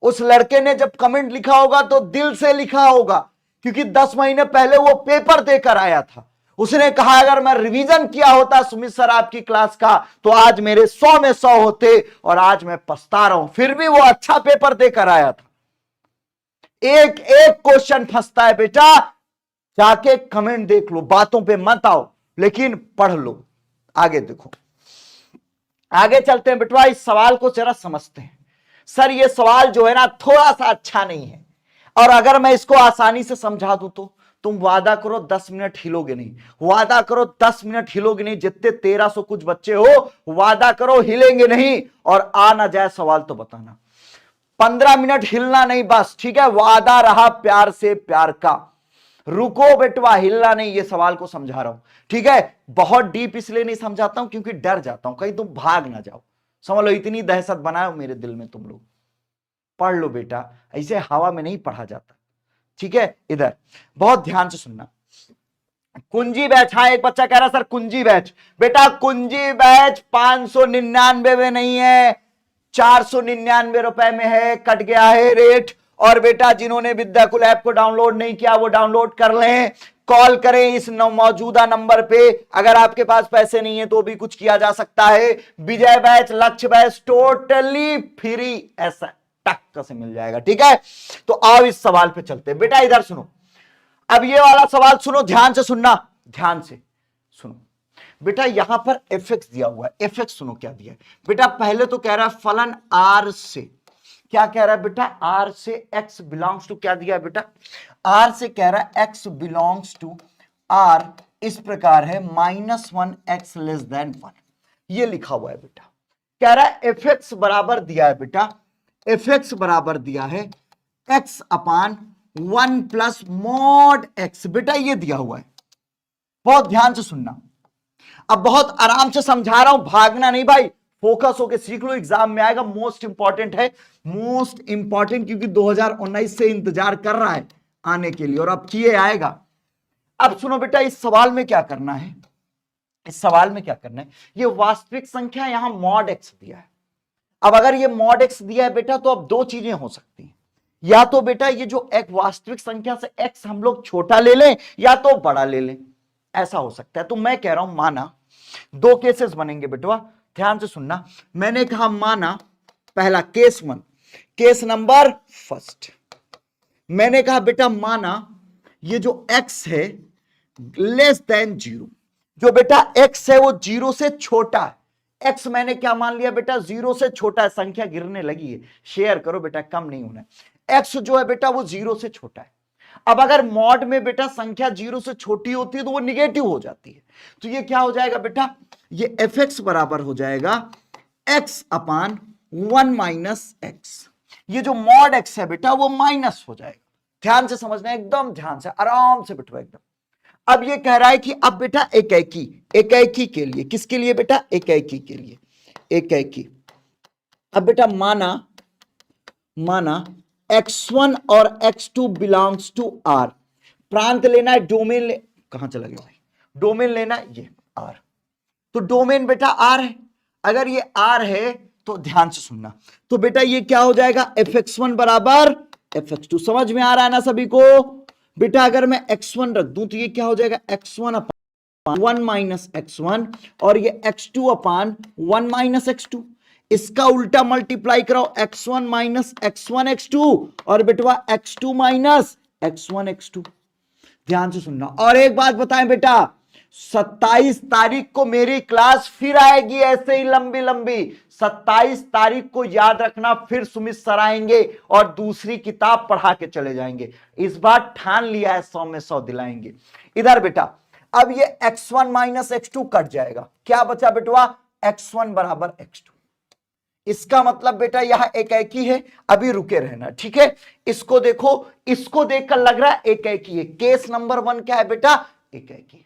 उस लड़के ने जब कमेंट लिखा होगा तो दिल से लिखा होगा, क्योंकि 10 महीने पहले वो पेपर देकर आया था। उसने कहा अगर मैं रिवीजन किया होता सुमित सर आपकी क्लास का तो आज मेरे 100 में 100 होते, और आज मैं पछता रहा हूं। फिर भी वो अच्छा पेपर देकर आया था। एक एक क्वेश्चन फंसता है बेटा। जाके कमेंट देख लो, बातों पे मत आओ, लेकिन पढ़ लो। आगे देखो, आगे चलते हैं बेटवा। इस सवाल को जरा समझते हैं। सर ये सवाल जो है ना थोड़ा सा अच्छा नहीं है, और अगर मैं इसको आसानी से समझा दूं तो तुम वादा करो 10 मिनट हिलोगे नहीं, वादा करो 10 मिनट हिलोगे नहीं। जितने 1300 कुछ बच्चे हो, वादा करो हिलेंगे नहीं, और आ ना जाए सवाल तो बताना। 15 मिनट हिलना नहीं बस, ठीक है? वादा रहा प्यार से प्यार का। रुको बेटवा, हिलना नहीं। ये सवाल को समझा रहा हूं, ठीक है? बहुत डीप इसलिए नहीं समझाता हूं क्योंकि डर जाता हूं कहीं तुम भाग ना जाओ। समझ लो, इतनी दहशत बनाओ मेरे दिल में तुम लोग। पढ़ लो बेटा, ऐसे हवा में नहीं पढ़ा जाता, ठीक है? इधर बहुत ध्यान से सुनना। कुंजी बैच, हाँ एक बच्चा कह रहा सर कुंजी बैच, बेटा कुंजी बैच 599 में नहीं है, 499 रुपए में है, कट गया है रेट। और बेटा जिन्होंने विद्याकुल ऐप को डाउनलोड नहीं किया वो डाउनलोड कर लें, कॉल करें इस मौजूदा नंबर पे। अगर आपके पास पैसे नहीं है तो भी कुछ किया जा सकता है। विजय बैच, लक्ष्य बैच टोटली फ्री, ऐसा टक्का से मिल जाएगा, ठीक है। तो आओ इस सवाल पे चलते हैं। बेटा इधर सुनो, अब ये वाला सवाल सुनो, ध्यान से सुनना, ध्यान से सुनो। बेटा यहां पर एफ एक्स दिया हुआ है, एफ एक्स सुनो क्या दिया है बेटा। पहले तो कह रहा है फलन आर से, क्या कह रहा है बेटा, आर से एक्स बिलोंग्स टू, क्या दिया है बेटा, आर से कह रहा है एक्स बिलोंग्स टू आर इस प्रकार है -1 एक्स लेस देन 1, ये लिखा हुआ है बेटा। कह रहा है एफ एक्स बराबर दिया है बेटा, एफ एक्स बराबर दिया है एक्स अपान 1 प्लस मॉड एक्स, बेटा ये दिया हुआ है। बहुत ध्यान से सुनना, अब बहुत आराम से समझा रहा हूं, भागना नहीं भाई, फोकस होके सीख लो, एग्जाम में आएगा, मोस्ट इंपॉर्टेंट है, मोस्ट इंपॉर्टेंट, क्योंकि 2019 से इंतजार कर रहा है आने के लिए और अब किए आएगा। अब सुनो बेटा, इस सवाल में क्या करना है, इस सवाल में क्या करना है, ये वास्तविक संख्या यहां मॉड एक्स दिया है। अब अगर ये मॉड एक्स दिया है बेटा तो अब दो चीजें हो सकती हैं, या तो बेटा ये जो एक वास्तविक संख्या से एक्स हम लोग छोटा ले लें या तो बड़ा ले लें, ऐसा हो सकता है। तो मैं कह रहा हूं माना दो केसेस बनेंगे बेटवा, ध्यान से सुनना। मैंने कहा माना पहला केस 1, केस नंबर फर्स्ट, मैंने कहा बेटा माना ये जो x है लेस देन 0, जो बेटा x है वो 0 से छोटा है। x मैंने क्या मान लिया बेटा, 0 से छोटा है, संख्या गिरने लगी है, शेयर करो बेटा, कम नहीं होना है। x जो है बेटा वो 0 से छोटा है। अब अगर मॉड में बेटा संख्या 0 से छोटी होती है तो वो निगेटिव हो जाती है, तो ये क्या हो जाएगा बेटा, ये एफ एक्स बराबर हो जाएगा x अपान 1 माइनस एक्स। ये जो मॉड x है बेटा वो माइनस हो जाएगा, ध्यान से समझना, एकदम ध्यान से, आराम से बैठो एकदम। अब ये कह रहा है कि अब बेटा एकाकी के लिए, किसके लिए बेटा, एकाकी के लिए, एकाकी। अब बेटा माना x1 और x2 बिलोंग्स टू r, प्रांत लेना है, डोमेन कहां चला गया भाई, डोमेन लेना है ये r, तो डोमेन बेटा r है। अगर ये r है तो ध्यान से सुनना, तो बेटा ये क्या हो जाएगा, fx1 बराबर fx2, समझ में आ रहा है ना सभी को बेटा। अगर मैं x1 रख दूं तो ये क्या हो जाएगा, x1 अपान 1 माइनस x1 और ये x2 अपान 1 माइनस x2, इसका उल्टा मल्टीप्लाई कराओ, x1 माइनस x1 x2 और बेटवा x2 माइनस x1 x2, ध्यान से सुनना। और एक बात बताएं बेटा, 27 तारीख को मेरी क्लास फिर आएगी, ऐसे ही लंबी लंबी, 27 तारीख को याद रखना, फिर सुमित सर आएंगे और दूसरी किताब पढ़ा के चले जाएंगे। इस बार ठान लिया है, 100 में 100 दिलाएंगे। इधर बेटा अब ये x1 माइनस x2 कट जाएगा, क्या बचा बेटवा, x1 बराबर x2। इसका मतलब बेटा यह एकाकी है, अभी रुके रहना, ठीक है। इसको देखो, इसको देखकर लग रहा है एकाकी है, केस नंबर 1 क्या है बेटा, एकाकी।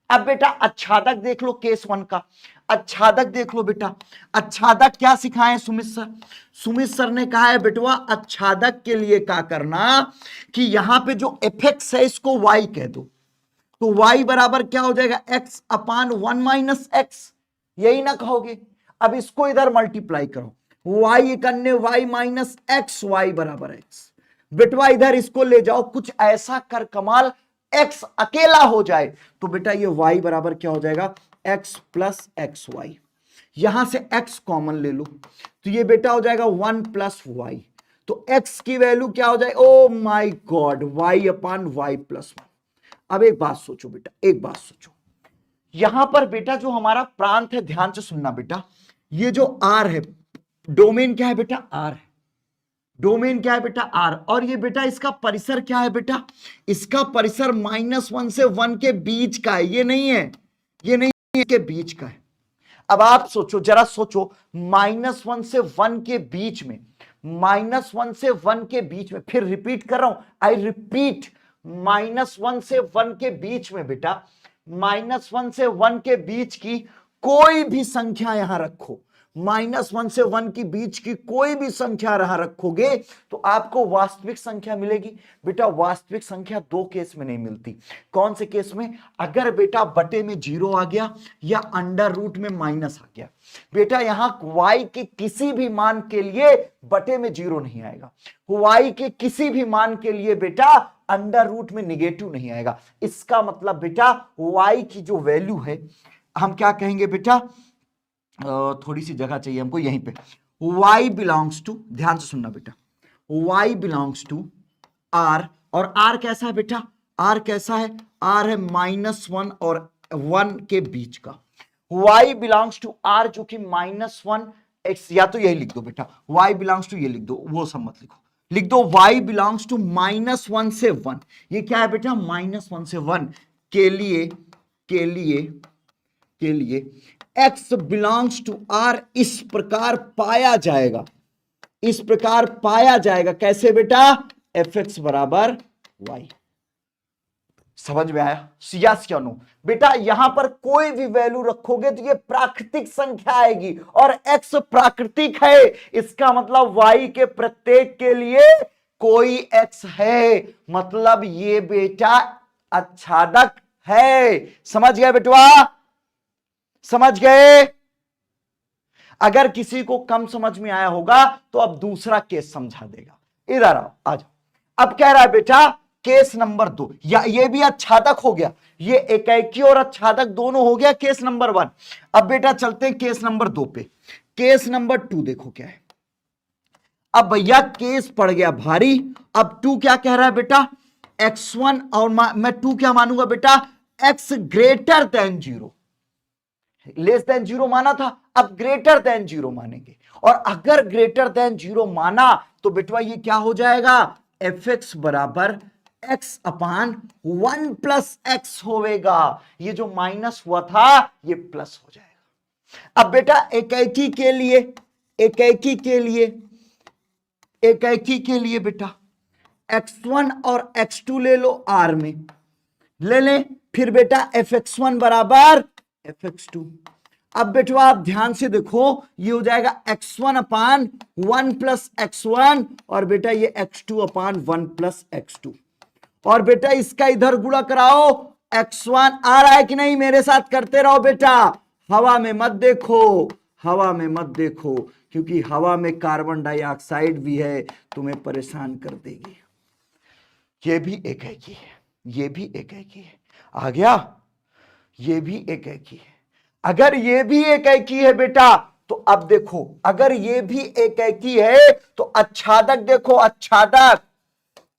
अब बेटा आच्छादक देख लो, केस 1 का आच्छादक देख लो बेटा। आच्छादक क्या सिखाए सुमित सर, सुमित सर ने कहा है बेटवा आच्छादक के लिए क्या करना कि यहां पे जो एफ एक्स है इसको y कह दो, तो y बराबर क्या हो जाएगा, x अपान 1 माइनस एक्स, यही ना कहोगे। अब इसको इधर मल्टीप्लाई करो, y एक अन्य y माइनस एक्स, y बराबर x, बेटवा इधर इसको ले जाओ, कुछ ऐसा कर कमाल x अकेला हो जाए, तो बेटा ये y बराबर क्या हो जाएगा, x प्लस एक्स वाई, यहां से x कॉमन ले लो, तो ये बेटा हो जाएगा 1 प्लस वाई, तो x की वैल्यू क्या हो जाए, oh my God, y upon Y plus 1। अब एक बात सोचो बेटा, एक बात सोचो, यहां पर बेटा जो हमारा प्रांत है, ध्यान से सुनना बेटा, ये जो r है, डोमेन क्या है बेटा, r है, डोमेन क्या है बेटा r, और ये बेटा इसका परिसर क्या है बेटा, इसका परिसर -1 से 1 के बीच का है, ये नहीं है, ये नहीं है, के बीच का है। अब आप सोचो, जरा सोचो, -1 से 1 के बीच में, -1 से 1 के बीच में, फिर रिपीट कर रहा हूं, आई रिपीट, -1 से 1 के बीच में बेटा, -1 से 1 के बीच की कोई भी संख्या यहां रखो, -1 से 1 के बीच की कोई भी संख्या रखोगे तो आपको वास्तविक संख्या मिलेगी। बेटा वास्तविक संख्या दो केस में नहीं मिलती। कौन से केस में? अगर बेटा बटे में 0 आ गया या अंडर रूट में माइनस आ गया। बेटा यहां y के किसी भी मान के लिए बटे में 0 नहीं आएगा, y के किसी भी मान के लिए बेटा अंडर रूट में निगेटिव नहीं आएगा। इसका मतलब बेटा y की जो वैल्यू है, हम क्या कहेंगे बेटा, थोड़ी सी जगह चाहिए हमको यहीं पे, y बिलोंग्स टू, ध्यान से सुनना बेटा, y बिलोंग्स टू r, और r कैसा है बेटा, r कैसा है, r है -1 और 1 के बीच का। y बिलोंग्स टू r जो कि -1 x, या तो यही लिख दो बेटा, y बिलोंग्स टू, ये लिख दो, वो सब मत लिखो, लिख दो y बिलोंग्स टू -1 से 1। ये क्या है बेटा, -1 से 1 के लिए x बिलोंग्स टू r इस प्रकार पाया जाएगा, इस प्रकार पाया जाएगा। कैसे बेटा, fx बराबर y। समझ में आया? यस या नो? बेटा यहां पर कोई भी वैल्यू रखोगे तो ये प्राकृतिक संख्या आएगी, और x प्राकृतिक है, इसका मतलब y के प्रत्येक के लिए कोई x है, मतलब ये बेटा आच्छादक है। समझ गए बेटवा? समझ गए? अगर किसी को कम समझ में आया होगा तो अब दूसरा केस समझा देगा। इधर आओ, आ जाओ। अब कह रहा है बेटा केस नंबर 2, या ये भी आच्छादक हो गया, ये एकाकी और आच्छादक दोनों हो गया केस नंबर 1। अब बेटा चलते हैं केस नंबर 2 पे। केस नंबर 2 देखो क्या है। अब भैया केस पड़ गया भारी। अब 2 क्या कह रहा है बेटा, x1, और मैं 2 क्या मानूंगा बेटा, x greater than 0, less than 0 माना था, अब ग्रेटर देन 0 मानेंगे। और अगर ग्रेटर देन 0 माना तो बेटवा ये क्या हो जाएगा, fx बराबर x अपान 1 प्लस x होवेगा। ये जो माइनस हुआ था ये प्लस हो जाएगा। अब बेटा एकाकी के लिए बेटा x1 और x2 ले लो, r में ले लें, फिर बेटा fx1 बराबर fx2। अब बेटवा आप ध्यान से देखो, ये हो जाएगा x1 अपान 1 प्लस x1, और बेटा ये x2 अपान 1 प्लस x2। और बेटा इसका इधर गुणा कराओ, x1 आ रहा है कि नहीं, मेरे साथ करते रहो बेटा। हवा में मत देखो, हवा में मत देखो, क्योंकि हवा में कार्बन डाइऑक्साइड भी है, तुम्हें परेशान कर देगी। ये भी एकाकी है, ये भी एकाकी है, आ गया, ये भी एकाकी है। अगर ये भी एकाकी है बेटा तो अब देखो, अगर ये भी एकाकी है तो आच्छादक देखो,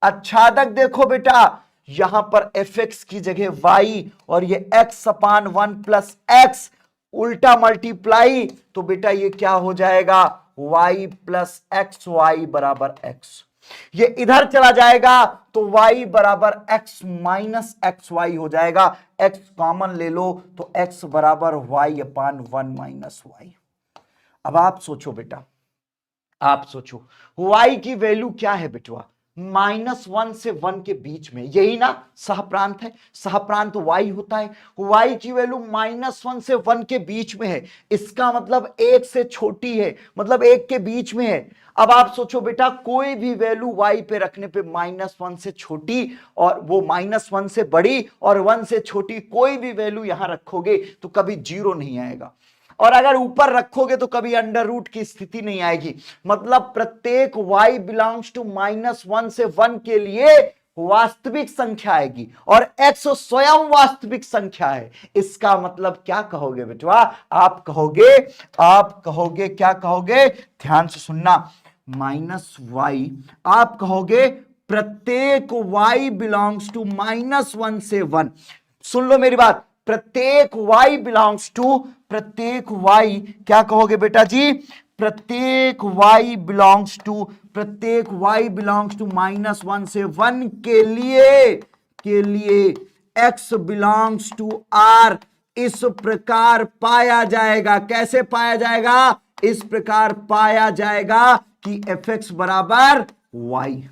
आच्छादक देखो बेटा, यहां पर fx की जगह y, और ये x अपान 1 प्लस x उल्टा मल्टीप्लाई, तो बेटा ये क्या हो जाएगा, y प्लस एक्स, y बराबर x। ये इधर चला जाएगा तो y बराबर x माइनस एक्स वाई हो जाएगा। x कॉमन ले लो तो x बराबर y अपान 1 माइनस y। अब आप सोचो बेटा, आप सोचो y की वैल्यू क्या है बेटवा, -1 से 1 के बीच में, यही ना सहप्रांत है, सहप्रांत y होता है। y की वैल्यू -1 से 1 के बीच में है, इसका मतलब 1 से छोटी है, मतलब 1 के बीच में है। अब आप सोचो बेटा, कोई भी वैल्यू y पे रखने पे -1 से छोटी और वो -1 से बड़ी और 1 से छोटी कोई भी वैल्यू यहां रखोगे तो कभी 0 नहीं आएगा, और अगर ऊपर रखोगे तो कभी अंडर रूट की स्थिति नहीं आएगी। मतलब प्रत्येक y बिलोंग्स टू -1 से 1 के लिए वास्तविक संख्या आएगी, और x स्वयं वास्तविक संख्या है। इसका मतलब क्या कहोगे बेटवा, आप कहोगे क्या कहोगे, ध्यान से सुनना, -y, आप कहोगे प्रत्येक y बिलोंग्स टू -1 से 1। सुन लो मेरी बात, प्रत्येक y बिलोंग्स टू, प्रत्येक y क्या कहोगे बेटा जी, प्रत्येक y बिलोंग्स टू, प्रत्येक y बिलोंग्स टू -1 से 1 के लिए x बिलोंग्स टू r इस प्रकार पाया जाएगा। कैसे पाया जाएगा, इस प्रकार पाया जाएगा कि fx बराबर y।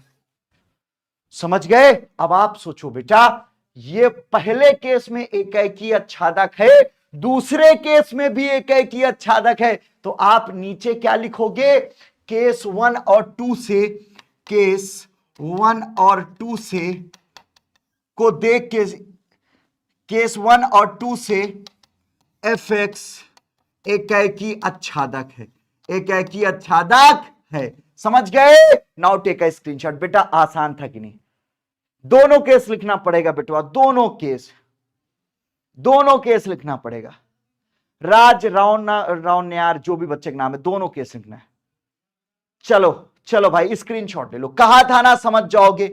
समझ गए? अब आप सोचो बेटा, ये पहले केस में एकाकी आच्छादक है, दूसरे केस में भी एकाकी आच्छादक है, तो आप नीचे क्या लिखोगे, केस 1 और 2 से, केस 1 और 2 से को देख के, केस 1 और 2 से एफ एक्स एकाएकी आच्छादक है, एकाएकी आच्छादक है। समझ गए? Now take a screenshot. बेटा आसान था कि नहीं? दोनों केस लिखना पड़ेगा बेटवा, दोनों केस लिखना पड़ेगा। राज रावन्यार जो भी बच्चे का नाम है, दोनों केस लिखना है। चलो भाई स्क्रीनशॉट ले लो। कहा था ना समझ जाओगे,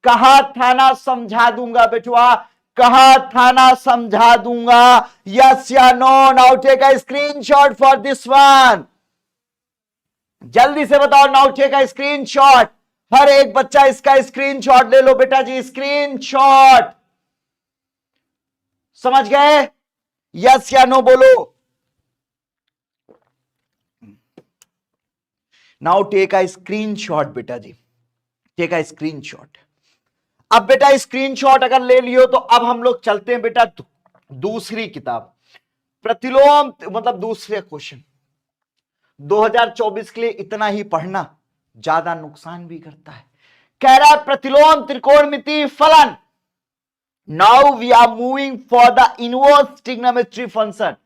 कहा था ना समझा दूंगा बेटवा, कहा था ना समझा दूंगा। यस या no? Now take a screenshot for this one. जल्दी से बताओ, नाउ टेक अ स्क्रीनशॉट। हर एक बच्चा इसका स्क्रीनशॉट ले लो बेटा जी, स्क्रीनशॉट। समझ गए? यस या नो बोलो। नाउ टेक अ स्क्रीनशॉट बेटा जी, टेक अ स्क्रीनशॉट। अब बेटा स्क्रीनशॉट अगर ले लियो तो अब हम लोग चलते हैं बेटा दूसरी किताब, प्रतिलोम, मतलब दूसरे क्वेश्चन। 2024 के लिए इतना ही पढ़ना ज्यादा नुकसान भी करता है। कह रहा है प्रतिलोम त्रिकोणमिति फलन। Now we are moving for the inverse trigonometry function.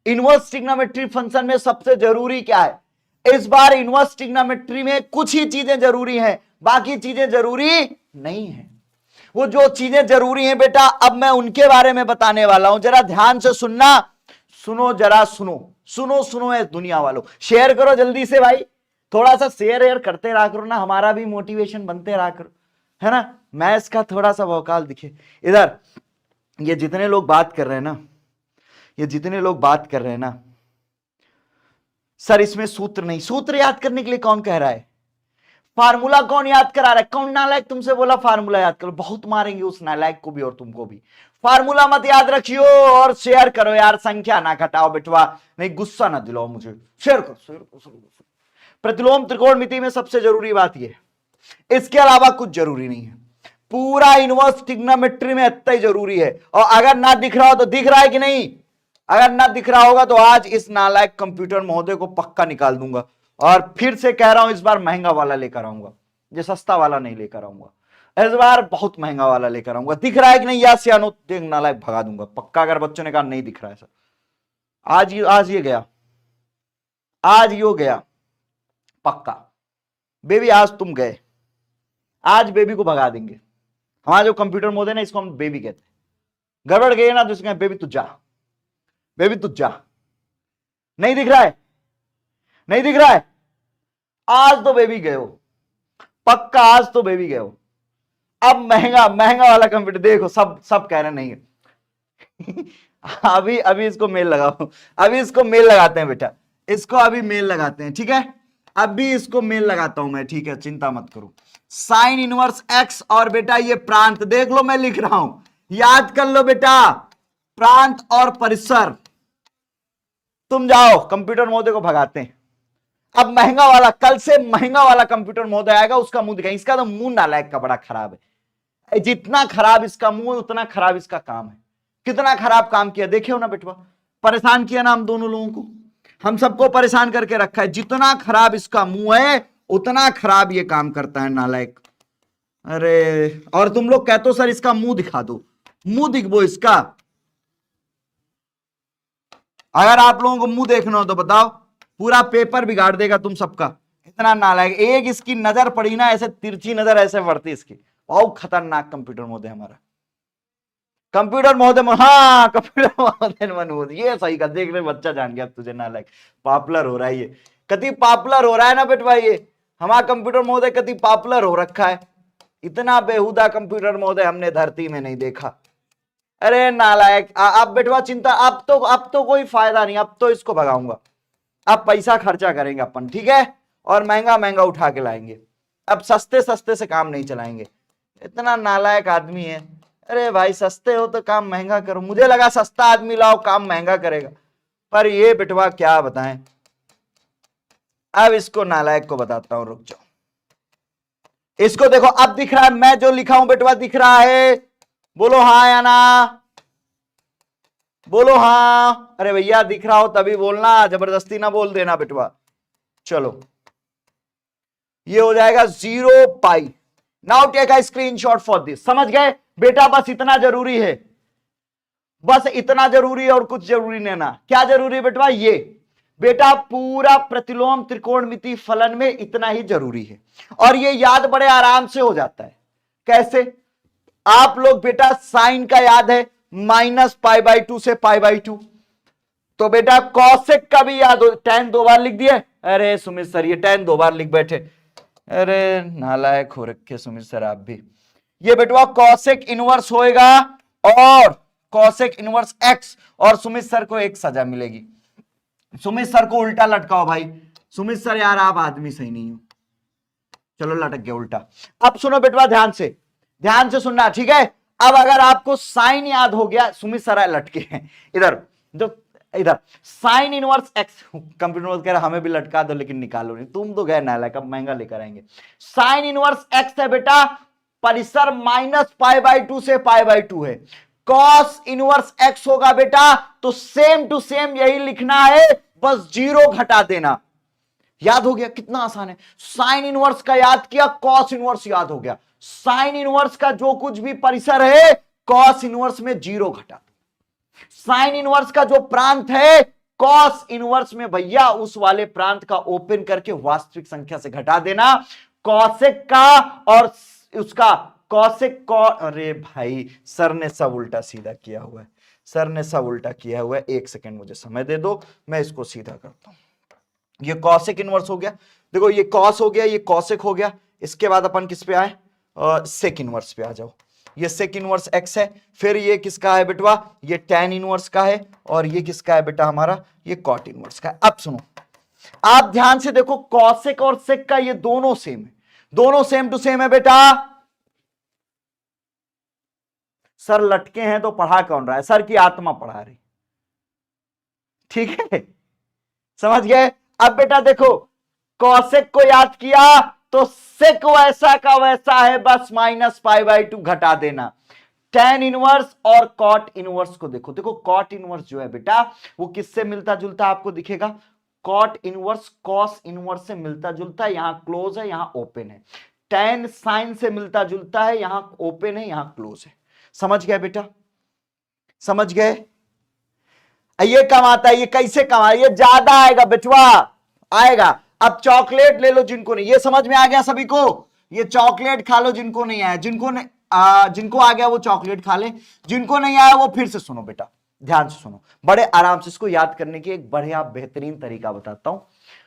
Inverse trigonometry function में सबसे जरूरी क्या है? इस बार इनवर्स ट्रिग्नोमेट्री में कुछ ही चीजें जरूरी हैं, बाकी चीजें जरूरी नहीं है। वो जो चीजें जरूरी हैं बेटा, अब मैं उनके बारे में बताने वाला हूं, जरा ध्यान से सुनना। सुनो जरा, सुनो है दुनिया वालों। शेयर करो जल्दी से भाई, थोड़ा सा शेयर करते रहा करो ना, हमारा भी मोटिवेशन बनते रहा करो, है ना। मैथ्स का थोड़ा सा भौकाल दिखे इधर। ये जितने लोग बात कर रहे हैं ना, सर इसमें सूत्र नहीं, सूत्र याद करने के लिए कौन कह रहा है? फार्मूला कौन याद करा रहा है? कौन नालायक तुमसे बोला फार्मूला याद करो? बहुत मारेंगे उस नालायक को भी और तुमको भी। फार्मूला मत याद रखियो और शेयर करो यार, संख्या ना घटाओ बेटवा, नहीं गुस्सा ना दिलाओ मुझे। शेयर करो। प्रतिलोम त्रिकोणमिति में सबसे जरूरी बात यह है, इसके अलावा कुछ जरूरी नहीं है। पूरा इनवर्स ट्रिग्नोमेट्री में इतना ही जरूरी है। और अगर ना दिख रहा हो तो दिख रहा है कि नहीं? अगर ना दिख रहा होगा तो आज इस नालायक कंप्यूटर महोदय को पक्का निकाल दूंगा। और फिर से कह रहा हूं, इस बार महंगा वाला लेकर आऊंगा, ये सस्ता वाला नहीं लेकर आऊंगा, इस बार बहुत महंगा वाला लेकर आऊंगा। दिख रहा है कि नहीं? या सियानो देख नालायक भगा दूंगा पक्का, अगर बच्चों ने कहा नहीं दिख रहा है सर। आज ये गया पक्का। बेबी आज तुम गए, आज बेबी को भगा देंगे। हमारा जो कंप्यूटर महोदय ना, इसको हम बेबी कहते हैं। गड़बड़ गई ना तो इसको बेबी तू जा, बेबी तू जा। नहीं दिख रहा है? नहीं दिख रहा है? आज तो बेबी गए हो पक्का, आज तो बेबी गए हो। अब महंगा वाला कंप्यूटर देखो, सब कह रहे नहीं है। अभी इसको मेल लगाओ, अभी इसको मेल लगाते हैं बेटा, इसको अभी मेल लगाते हैं, ठीक है। अभी इसको मेल लगाता हूं मैं, ठीक है, चिंता मत करो। साइन इनवर्स एक्स और बेटा ये प्रांत देख लो, मैं लिख रहा हूं, याद कर लो बेटा, प्रांत और परिसर। तुम जाओ कंप्यूटर महोदय को भगाते हैं। अब महंगा वाला, कल से महंगा वाला कंप्यूटर महोदय आएगा, उसका मुंह दिखाएंगे। इसका तो मुंह नालायक का बड़ा खराब है, जितना खराब इसका मुंह उतना खराब इसका काम है। कितना खराब काम किया देखे हो ना बेटवा, परेशान किया ना हम दोनों लोगों को, हम सबको परेशान करके रखा है। जितना खराब इसका मुंह है उतना खराब ये काम करता है नालायक। अरे और तुम लोग कहते हो सर इसका मुंह दिखा दो, मुंह दिखो इसका। अगर आप लोगों को मुंह देखना हो तो बताओ, पूरा पेपर बिगाड़ देगा तुम सबका, इतना नालायक। एक इसकी नजर पड़ी ना, ऐसे तिरछी नजर ऐसे बढ़ती इसकी। बहुत खतरनाक कंप्यूटर महोदय हमारा, कंप्यूटर महोदय। हाँ कंप्यूटर महोदय मनोज, ये सही का देख रहे, बच्चा जान गया तुझे नालायक। पॉपुलर हो रहा है ये, कति पॉपुलर हो रहा है ना बेटवा, ये हमारा कंप्यूटर महोदय कति पॉपुलर हो रखा है। इतना बेहुदा कंप्यूटर महोदय हमने धरती में नहीं देखा। अरे नालायक, अब बेटवा चिंता, अब तो कोई फायदा नहीं, अब तो इसको भगाऊंगा। अब पैसा खर्चा करेंगे अपन, ठीक है, और महंगा महंगा उठा के लाएंगे। अब सस्ते सस्ते से काम नहीं चलाएंगे, इतना नालायक आदमी है। अरे भाई सस्ते हो तो काम महंगा करो, मुझे लगा सस्ता आदमी लाओ काम महंगा करेगा, पर ये बेटवा क्या बताएं। अब इसको नालायक को बताता हूं, रुक जाओ। इसको देखो, अब दिख रहा है, मैं जो लिखा हूं बेटवा दिख रहा है? बोलो हाँ या ना, बोलो हाँ। अरे भैया दिख रहा हो तभी बोलना, जबरदस्ती ना बोल देना बेटवा। चलो ये हो जाएगा 0 पाई। Now take a screenshot for this. समझ गए बेटा? बस इतना जरूरी है, बस इतना जरूरी है और कुछ जरूरी नहीं ना। क्या जरूरी है बेटवा? ये बेटा पूरा प्रतिलोम त्रिकोणमिति फलन में इतना ही जरूरी है, और ये याद बड़े आराम से हो जाता है। कैसे? आप लोग बेटा साइन का याद है, -π/2 से π/2, तो बेटा कौशिक का भी याद हो। tan 2 बार लिख दिया। अरे सुमित सर ये tan 2 बार लिख बैठे, अरे नालायक हो रखे सुमित सर आप भी। ये बेटवा कौशिक इनवर्स होएगा और कौशिक इनवर्स x, और सुमित सर को एक सजा मिलेगी। सुमित सर को उल्टा लटकाओ भाई। सुमित सर यार आप आदमी सही नहीं हो, चलो लटक गया उल्टा। अब सुनो बेटवा ध्यान से सुनना, ठीक है? अब अगर आपको साइन याद हो गया, सुमित सर लटके हैं इधर, जो इधर साइन इनवर्स एक्स, कंप्यूटर कह रहा हमें भी लटका दो लेकिन निकालो नहीं, तुम तो गए नालायक, अब महंगा लेकर आएंगे। साइन इनवर्स एक्स है बेटा, परिसर -π/2 से π/2 है। कॉस इनवर्स एक्स होगा बेटा, तो सेम टू सेम यही लिखना है, बस 0 घटा देना। याद हो गया? कितना आसान है। साइन इनवर्स का याद किया, कॉस इनवर्स याद हो गया। साइन इनवर्स का जो कुछ भी परिसर है, कॉस इनवर्स में 0 घटा। साइन इनवर्स का जो प्रांत है, कॉस इनवर्स में भैया उस वाले प्रांत का ओपन करके वास्तविक संख्या से घटा देना। कौशिक का और उसका कौशिक अरे भाई सर ने सब उल्टा सीधा किया हुआ है, सर ने सब उल्टा किया हुआ है। एक सेकेंड मुझे समय दे दो, मैं इसको सीधा करता हूं। ये कौशिक इनवर्स हो गया, देखो ये कॉस हो गया, ये कौशिक हो गया। इसके बाद अपन किस पे आए? सेक इनवर्स पे आ जाओ। ये सेक इनवर्स एक्स है, फिर ये किसका है बेटवा? ये टैन इनवर्स का है, और ये किसका है बेटा हमारा? ये कॉट इनवर्स का है। अब सुनो, आप ध्यान से देखो, कौशिक और सेक का ये दोनों सेम है, दोनों सेम टू सेम है बेटा। सर लटके हैं तो पढ़ा कौन रहा है? सर की आत्मा पढ़ा रही, ठीक है? समझ गए? अब बेटा देखो, कौशिक को याद किया तो सेक वैसा का वैसा है, बस -π/2 घटा देना। टैन इनवर्स और कॉट इनवर्स को देखो, देखो कॉट इनवर्स जो है बेटा वो किससे मिलता जुलता आपको दिखेगा? कॉट इनवर्स कॉस इनवर्स से मिलता जुलता है, यहां क्लोज है यहां ओपन है। टैन साइन से मिलता जुलता है, यहां ओपन है यहां क्लोज है। समझ गए बेटा? समझ गए? ये कम आता है, ये कैसे कम आए? ये ज्यादा आएगा बेटवा, आएगा। अब चॉकलेट ले लो जिनको नहीं, ये समझ में आ गया सभी को? ये चॉकलेट खा लो जिनको नहीं आया, जिनको आ गया वो चॉकलेट खा ले, जिनको नहीं आया वो फिर से सुनो बेटा, ध्यान से सुनो, बड़े आराम से। इसको याद करने की एक बढ़िया बेहतरीन तरीका बताता हूं।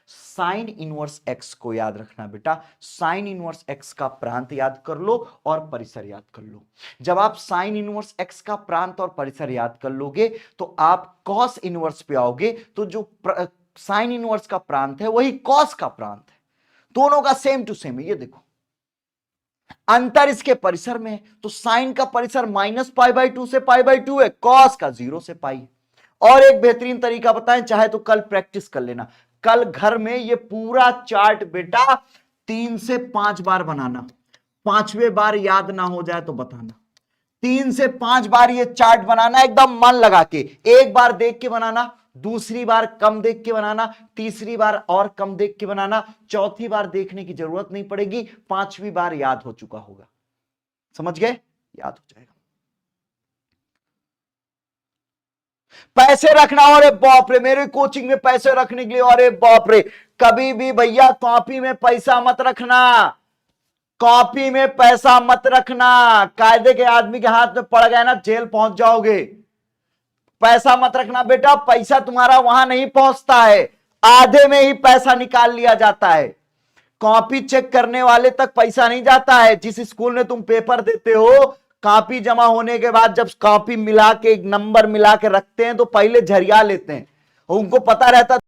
साइन इनवर्स एक्स को याद रखना बेटा, साइन इनवर्स एक्स का प्रांत याद कर लो और परिसर याद कर लो। जब आप साइन इनवर्स एक्स का प्रांत और परिसर याद कर लोगे तो आप कॉस इनवर्स पे आओगे, तो जो साइन इनवर्स का प्रांत है वही कॉस का प्रांत है, दोनों का सेम टू सेम है। ये देखो अंतर इसके परिसर में है, तो साइन का परिसर -π/2 से π/2 है, कॉस का 0 से पाई। और एक बेहतरीन तरीका बताएं, चाहे तो कल प्रैक्टिस कर लेना, कल घर में ये पूरा चार्ट बेटा 3 से 5 बार बनाना, 5वें बार याद ना हो जाए तो बताना। 3 से 5 बार ये चार्ट बनाना एकदम मन लगा के, एक बार देख के बनाना, दूसरी बार कम देख के बनाना, तीसरी बार और कम देख के बनाना, चौथी बार देखने की जरूरत नहीं पड़ेगी, 5वीं बार याद हो चुका होगा। समझ गए? याद हो जाएगा। पैसे रखना, अरे बाप रे, मेरे कोचिंग में पैसे रखने के लिए, अरे बाप रे, कभी भी भैया कॉपी में पैसा मत रखना, कॉपी में पैसा मत रखना, कायदे के आदमी के हाथ में पड़ गया ना जेल पहुंच जाओगे। पैसा मत रखना बेटा, पैसा तुम्हारा वहां नहीं पहुंचता है, आधे में ही पैसा निकाल लिया जाता है। कॉपी चेक करने वाले तक पैसा नहीं जाता है। जिस स्कूल में तुम पेपर देते हो, कॉपी जमा होने के बाद जब कॉपी मिला के एक नंबर मिला के रखते हैं तो पहले झरिया लेते हैं, उनको पता रहता